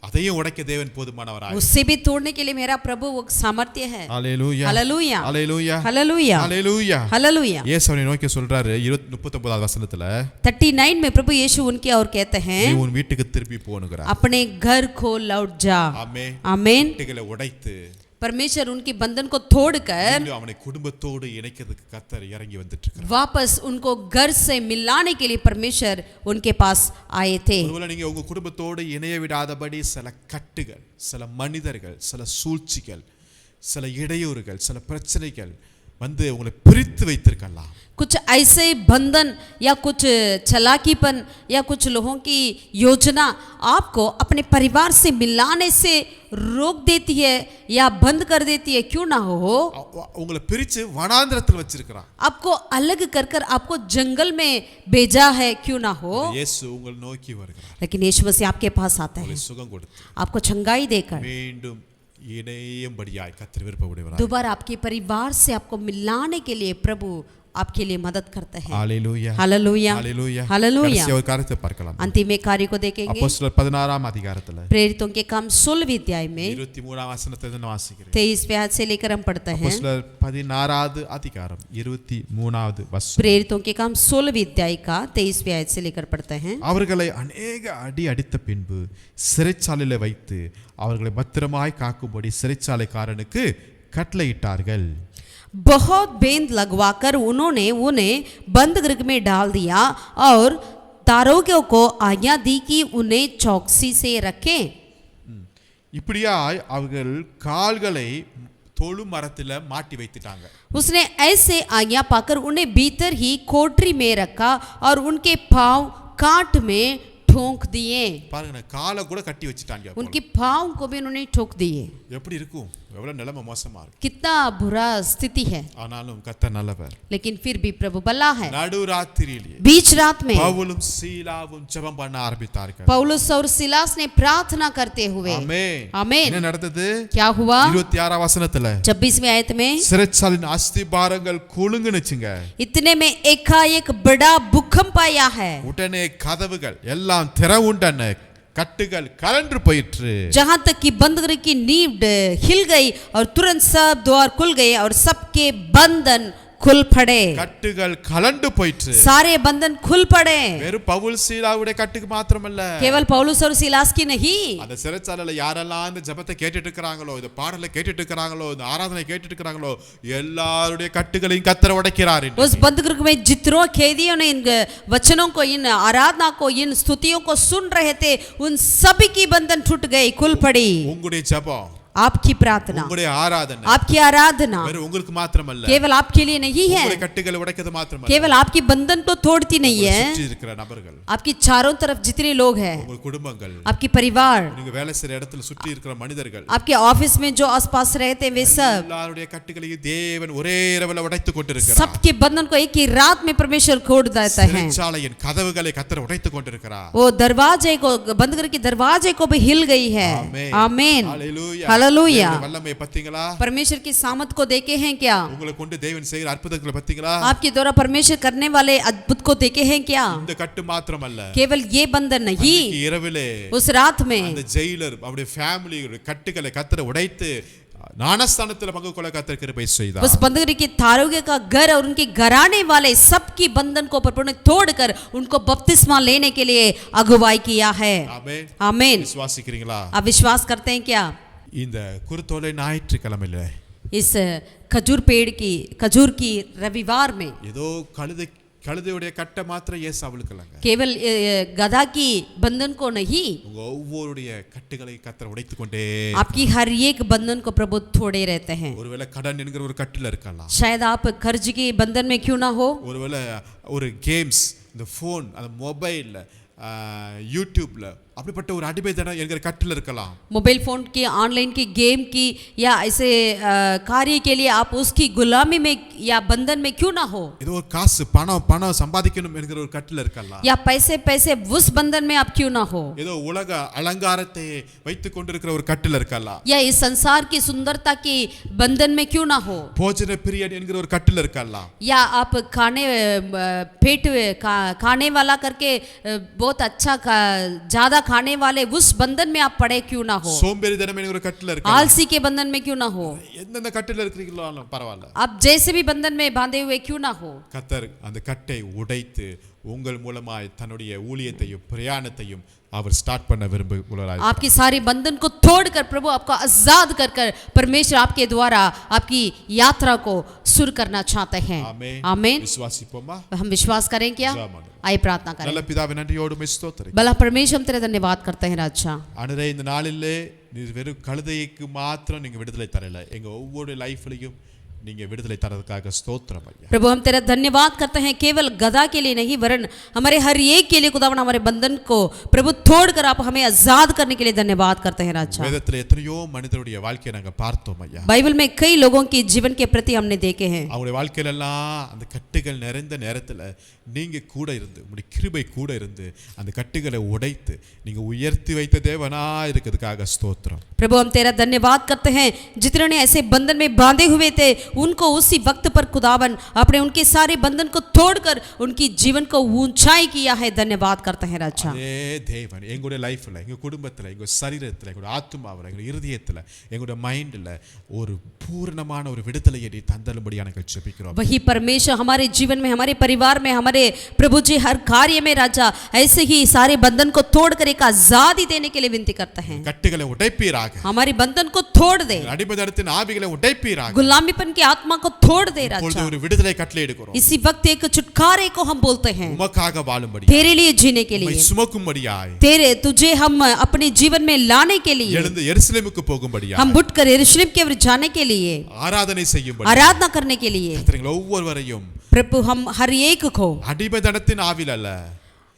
B: அதையும் உடைக்க தேவன் போதுமானவராய்.
A: उससे भी तोड़ने के लिए मेरा प्रभु वो सामर्थ्य है।
B: ஹalleluya
A: हालेलुया,
B: ஹalleluya
A: हालेलुया,
B: ஹalleluya.
A: हालेलुया।
B: இயேசு அவனை நோக்கி சொல்றாரு 39வது வசனத்துல
A: 39 में प्रभु यीशु उनके और कहते
B: நீ
A: हैं,
B: உன் வீட்டுக்கு திருப்பி போனுங்கற.
A: अपने घर को लौट जा।
B: ஆமென்.
A: आमीन।
B: கட்டுகளை உடைத்து
A: परमेश्वर उनके बंधन को तोड़कर
B: மீண்டும் அவனை குடும்பத்தோடு இணைக்கிறதுக்கு கர்த்தர் இறங்கி வந்துட்டு இருக்கார்.
A: वापस उनको घर से मिलाने के लिए परमेश्वर उनके पास आए थे।
B: ஒருவேளை நீங்க உங்க குடும்பத்தோடு இணைய விடாதபடி சில கட்டுகள், சில மனிதர்கள், சில சூழ்ச்சிகள், சில இடையூறுகள், சில பிரச்சனைகள் வந்து உங்களை பிரித்து வைத்திருக்கலாம்.
A: कुछ ऐसे बंधन या कुछ चालाकीपन या कुछ लोगों की योजना आपको अपने परिवार से मिलाने से रोक देती है या बंद कर देती है, क्यों ना हो।
B: உங்களை பிரிச்சு வனாந்திரத்தில் வச்சிருக்கிறான்.
A: आपको अलग कर कर आपको जंगल में भेजा है, क्यों ना हो।
B: இயேசு உங்களை நோக்கி வருகிறார்.
A: लेकिन यीशु मसीह आपके पास आते हैं,
B: உங்களுக்கு சுகம் கொடுத்து
A: आपको चंगाई देकर
B: மீண்டும் இணையும்படியாய் கர்த்தர் விருப்பப்படுகிறார்.
A: दोबारा आपके परिवार से आपको मिलाने के लिए प्रभु आपके लिए मदद करते हैं।
B: ஹalleluya
A: हालेलुया,
B: ஹalleluya
A: हालेलुया।
B: கடைசி ஒரு காரியத்தை பார்க்கலாம்.
A: अंतिम एक कार्य को देखेंगे।
B: அப்போஸ்தலர் 16ஆம் அதிகாரத்துல
A: प्रेरितों के काम 16वीं अध्याय में
B: 23ஆம் वசனத்தை நான் வாசிக்கிறேன்.
A: 23वें आयत से लेकर हम पढ़ते हैं।
B: அப்போஸ்தலர் 16வது அதிகாரம் 23வது வசனம்.
A: प्रेरितों के काम 16वीं अध्याय का 23वें आयत से लेकर पढ़ते हैं।
B: அவர்களை अनेक அடி அடித்த பின்பு சிறைச்சாலையில வைத்து அவர்களை பத்திரமாய் காக்கும்படி சிறைச்சாலைக்காரனுக்கு கட்டளையிட்டார்கள்.
A: बहुत बेंद लगवाकर उन्होंने उन्हें बंद गृह में डाल दिया और दारोगियों को आज्ञा दी कि उन्हें चौकसी से रखें।
B: இப்படியாய் அவர்கள் கால்களை தொழு மரத்துல மாட்டி வைத்துட்டாங்க.
A: उसने ऐसे आज्ञा पाकर उन्हें भीतर ही कोठरी में रखा और उनके पांव काट में ठोक दिए।
B: பாருங்க காலை கூட கட்டி வச்சிட்டாங்க.
A: उनके पांव को भी उन्होंने ठोक दिए।
B: எப்படி இருக்கும்? எவ்வளவு நிலைமை மோசமா இருக்கு.
A: कितना बुरा स्थिति है,
B: ஆனாலும் கர்த்தர் நல்லவர்.
A: लेकिन फिर भी प्रभु भला है।
B: நடுராத்திரியிலே
A: बीच रात में
B: பவுலும் சீலாவும் ஜெபம் பண்ண ஆரம்பித்தார்கள்.
A: पौलुस और सिलास ने प्रार्थना करते हुए,
B: ஆமென்.
A: आमीन।
B: என்ன நடந்தது?
A: क्या हुआ?
B: 26ஆம் வசனத்துல
A: 26वें आयत में
B: சிறைச்சாலையின் அஸ்திபாரங்கள் குலுங்குனுச்சுங்க.
A: इतने में एकाएक बड़ा भूकंप आया है।
B: உடனே கதவுகள் எல்லாம் திறவுண்டன, கட்டுகள் கலன்று போயிற்று.
A: जहां तक कि बंद गृह की नींव हिल गई और तुरंत सब द्वार खुल गए और सबके बंधन खुल पड़े,
B: கட்டுகள் கலண்டு போயிற்று.
A: सारे बंधन खुल पड़े।
B: வெறும் பவுல் சீலாவுடைய கட்டுக்கு மாத்திரமல்ல,
A: केवल पौलुस और सिलास की नहीं,
B: அந்த சிறைச்சாலையில யாரெல்லாம் இந்த ஜெபத்தை கேட்டுட்டு இருக்காங்களோ, இந்த பாடலை கேட்டுட்டு இருக்காங்களோ, இந்த ஆராதனை கேட்டுட்டு இருக்காங்களோ, எல்லாருடைய கட்டுகளையும் கர்த்தர் உடைக்கிறார்.
A: उस बंधक में जितनों कैदियों ने इन वचनों को, इन आराधना को, इन स्तुतियों को सुन रहे थे, उन सभी की बंधन टूट गई, खुल पड़ी।
B: உங்களுடைய ஜெபம்,
A: आपकी प्रार्थना,
B: உங்களுடைய ஆராதனை
A: आपकी आराधना
B: வெறும் உங்களுக்கு மாத்திரமல்ல,
A: केवल आपके लिए नहीं है,
B: உங்களுடைய கட்டுகளை உடைக்கிறது மாத்திரமல்ல,
A: केवल आपकी बंधन को तोड़ती नहीं है,
B: சுற்றி இருக்கிற நபர்கள்,
A: आपकी चारों तरफ जितने लोग हैं,
B: உங்கள் குடும்பங்கள்,
A: आपकी परिवार,
B: நீங்க வேலை செய்யற இடத்துல சுற்றி இருக்கிற மனிதர்கள்,
A: आपके ऑफिस में जो आसपास रहते हैं वे सब,
B: எல்லாருடைய கட்டுகளையும் தேவன் ஒரே இரவுல உடைத்துக் கொண்டிருக்கிறார்.
A: सबके बंधन को एक ही रात में परमेश्वर खोल देता है।
B: சிறைச்சாலையின் கதவுகளை கர்த்தர் உடைத்துக் கொண்டிருக்கிறார்.
A: वो दरवाजे को बंद करके दरवाजे को भी हिल गई है। आमीन,
B: हालेलुया,
A: हालेलुया।
B: வல்லமை பத்திங்களா?
A: परमेश्वर की सामर्थ को देखे हैं क्या?
B: உங்களை கொண்டு தேவன் செய்கிற அற்புதங்களை பத்திங்களா?
A: आपके द्वारा परमेश्वर करने वाले अद्भुत को देखे हैं क्या?
B: இந்த கட்டு மாத்திரமல்ல,
A: केवल ये बंधन नहीं,
B: இரவிலே
A: उस रात में
B: அந்த ஜெயிலர் அவருடைய ஃபேமிலியோட கட்டுகளை கர்த்தர் உடைத்து ஞானஸ்தானத்தில் பங்கு கொள்ள கர்த்தர் கிருபை செய்தார்.
A: उस बंधक के तारोगे का घर और उनके घराने वाले सबकी बंधन को परमेश्वर ने तोड़कर उनको बपतिस्मा लेने के लिए अगुवाई किया है।
B: ஆமென்,
A: आमीन।
B: விசுவாசிக்கிறீங்களா?
A: आप विश्वास करते हैं क्या?
B: இந்த குருத்தோலை ஞாயிற்றுக்கிழமையில
A: इस खजूर की रविवार में
B: ஏதோ கழுதையுடைய கட்டை மாத்திரம் இயேசு அவளுக்கலங்க,
A: केवल गधा की बंधन को नहीं,
B: உங்க ஒவ்வொருடைய கட்டுகளை கர்த்தர் உடைத்துக் கொண்டே,
A: आपकी हर एक बंधन को प्रभु तोड़े रहते हैं।
B: ஒருவேளை கடன் என்கிற ஒரு கட்டுல இருக்கலாம்,
A: शायद आप कर्ज के बंधन में क्यों ना हो,
B: ஒருவேளை ஒரு கேம்ஸ், இந்த போன், அந்த மொபைல்ல, யூடியூப்ல அப்படிப்பட்ட ஒரு அடிமைத்தனம் என்கிற கட்டில் இருக்கலாம்,
A: मोबाइल फोन की, ऑनलाइन की, गेम की या ऐसे कार्य के लिए आप उसकी गुलामी में या बंधन में क्यों ना हो,
B: ஏதோ ஒரு காசு பணம் சம்பாதிக்கணும் என்கிற ஒரு கட்டில் இருக்கலாம்,
A: या पैसे उस बंधन में आप क्यों ना हो,
B: ஏதோ உலக அலங்காரத்தை வைத்துக் கொண்டிருக்கிற ஒரு கட்டில் இருக்கலாம்,
A: या इस संसार की सुंदरता की बंधन में क्यों ना हो,
B: போஜன பிரியன் என்கிற ஒரு கட்டில் இருக்கலாம்,
A: या आप पेट खाने वाला करके बहुत अच्छा ज्यादा खाने वाले उस बंधन में आप पड़े क्यों ना हो,
B: சோம்பேறித்தனம் என்கிற ஒரு கட்டில் இருக்கலாம்,
A: आलसी के बंधन में क्यों ना हो,
B: எந்தெந்த கட்டில் இருக்கிறீங்களோ பரவாயில்ல,
A: आप जैसे भी बंधन में बांधे हुए क्यों ना हो,
B: கர்த்தர் அந்த கட்டை உடைத்து உங்கள் மூலமாய் தன்னுடைய ஊழியத்தையும் பிரயாணத்தையும் அவர் ஸ்டார்ட் பண்ண விரும்புகிறார்.
A: आपकी सारी बंधन को तोड़कर प्रभु आपको आजाद कर परमेश्वर आपके द्वारा आपकी यात्रा को शुरू करना चाहते हैं। आमीन।
B: விசுவாசிப்போமா?
A: हम विश्वास करें क्या? आइए प्रार्थना करें।
B: நல்ல பிதாவே, நன்றியோடு உம்மை ஸ்தோத்திரிக்கிறோம்.
A: भला परमेश्वर हम तेरा धन्यवाद करते हैं राजा।
B: ஆண்டவரே, இந்த நாளிலே நீர் வெறும் கழுதைக்கு மாத்திரம் நீங்க விடுதலை தரல, எங்க ஒவ்வொரு லைஃப்லயும் நீங்க விடுதலை தரதுக்காக ஸ்தோத்திரம் ஐயா।
A: प्रभु हम तेरा धन्यवाद करते हैं, केवल गधा के लिए नहीं वरन हमारे हर एक के लिए खुदावन हमारे बंधन को प्रभु तोड़कर आप हमें आजाद करने के लिए धन्यवाद करते हैं राजा।
B: வேதத்துல எத்தனையோ மனிதருடைய வாழ்க்கையை நாங்க பார்த்தோம் ஐயா।
A: बाइबल में कई लोगों की जीवन के प्रति हमने देखे हैं,
B: அவங்களுடைய வாழ்க்கையில எல்லாம் அந்த கட்டுகள் நிறைந்த நேரத்துல நீங்க கூட இருந்து, உங்களுடைய கிருபை கூட இருந்து அந்த கட்டுகளை உடைத்து நீங்க உயர்த்தி வைத்த தேவனா இருக்கிறதுக்காக ஸ்தோத்திரம்।
A: प्रभु हम तेरा धन्यवाद करते हैं, जितने ने ऐसे बंधन में बांधे हुए थे उनको उसी वक्त पर खुदावन अपने उनके सारे बंधन को तोड़कर उनकी जीवन को ऊंचाई किया है। धन्यवाद करते हैं राजा।
B: அதே தேவன் எங்களுடைய லைஃப்ல, எங்க குடும்பத்துல, எங்க சரீரத்துல, எங்களுடைய ஆத்துமாவுல, எங்களுடைய இருதயத்துல, எங்களுடைய மைண்ட்ல ஒரு பூரணமான ஒரு விடுதலையை நீ தந்தலும்படியா நாங்கள் ஜெபிக்கிறோம்।
A: वही परमेश्वर हमारे जीवन में, हमारे परिवार में, हमारे प्रभु जी हर कार्य में राजा ऐसे ही सारे बंधन को तोड़कर एक आजादी देने के लिए विनती करते हैं।
B: கட்டுகளை உடைப்பீராக,
A: हमारी बंधन को तोड़ दे,
B: அடிமைத்தனத்தின் ஆவிகளை உடைப்பீராக,
A: गुलामीपन की आत्मा को तोड़ दे
B: இப்பொழுது
A: राजा।
B: ஒரு விடுதலை கட்டளை எடுக்கிறோம்,
A: इसी वक्त एक छुटकारे को हम बोलते हैं,
B: உமக்காக வாழும்படி,
A: तेरे लिए जीने के
B: உம்மை
A: लिए,
B: சுமக்கும்படியாய்,
A: तेरे तुझे हम अपने जीवन में लाने के लिए,
B: எழுந்து எருசலேமுக்கு போகும்படியாய்,
A: हम उठकर यरूशलेम की ओर जाने के लिए,
B: ஆராதனை செய்யும்படி,
A: आराधना करने के लिए
B: கர்த்தர் ஒவ்வொருவரையும்
A: प्रभु हम हर एक को
B: அடிமைத்தனத்தின் ஆவில அல்ல,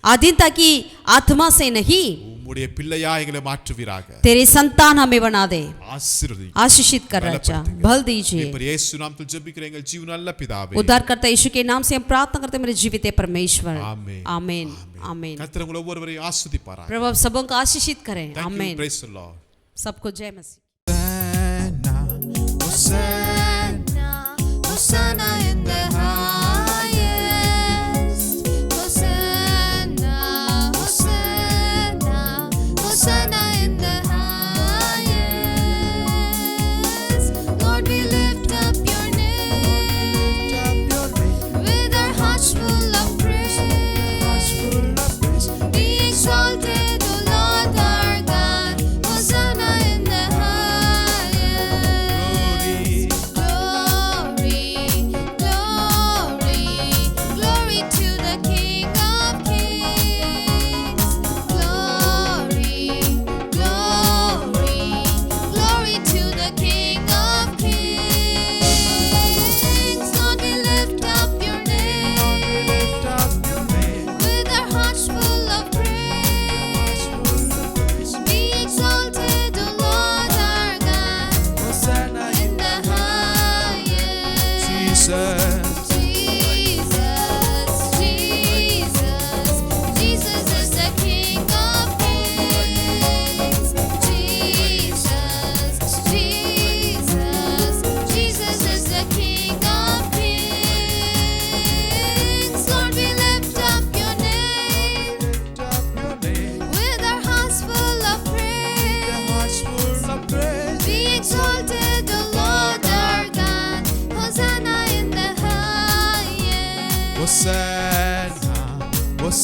A: अधीनता की आत्मा से नहीं
B: உம்முடைய பிள்ளையா எங்களை மாற்றுவீராக,
A: तेरे संतान हमें बना दे,
B: ஆசீர்வதி
A: आशीषित कर राजा, बल दीजिए।
B: இப்ப இயேசு நாமத்தில் ஜெபிக்கிறேன் எங்கள் ஜீவனுள்ள பிதாவே,
A: उद्धार करता यीशु के नाम से हम प्रार्थना करते हैं मेरे जीवित परमेश्वर।
B: ஆமென்।
A: आमीन आमीन।
B: கர்த்தர் உங்களை ஒவ்வொருவரையும் ஆசீர்வதிப்பாராக।
A: प्रभु आप सबों को आशीषित करें।
B: Thank you,
A: आमीन।
B: praise the Lord.
A: सबको जय मसीह।
C: Hosanna, Hosanna in the highest. Hosanna, Hosanna, Hosanna in the highest. Lord, we lift up your name.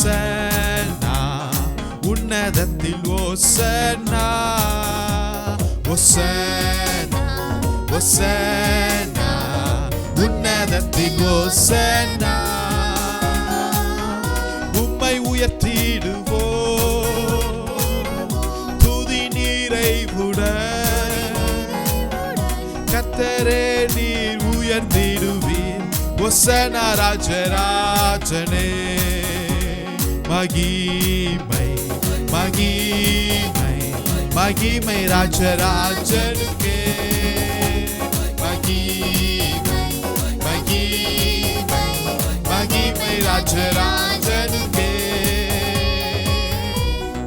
B: ஓசன்னா உன்னதத்தில் ஓசன்னா ஓசன்னா ஓசன்னா உன்னதத்தில் ஓசன்னா உம்மை உயர்த்திடுவோ துதி நிறைவுடன் கர்த்தரே நீர் உயர்ந்திடுவீர் ஓசன்னா ராஜராஜனே மகிமை மகிமை மகிமை ராஜராஜனுக்கே மகிமை மகிமை மகிமை ராஜராஜனுக்கே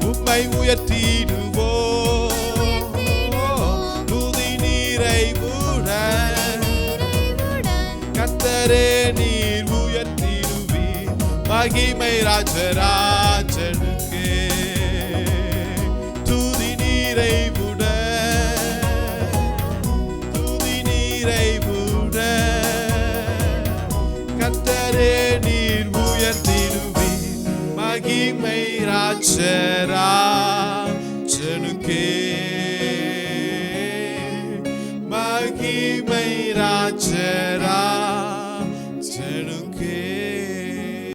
B: உம்மை உயர்த்திடுவோ துதி நிறைவுடன் கர்த்தரே நீர் உயர்த்திடுவீர் மகிமை ராஜராஜனுக்கே துதி நிறைவுடன் துதி நிறைவுடன் கர்த்தரே நீர் உயர்த்திடுவீர் மகிமை ராஜராஜனுக்கே மகிமை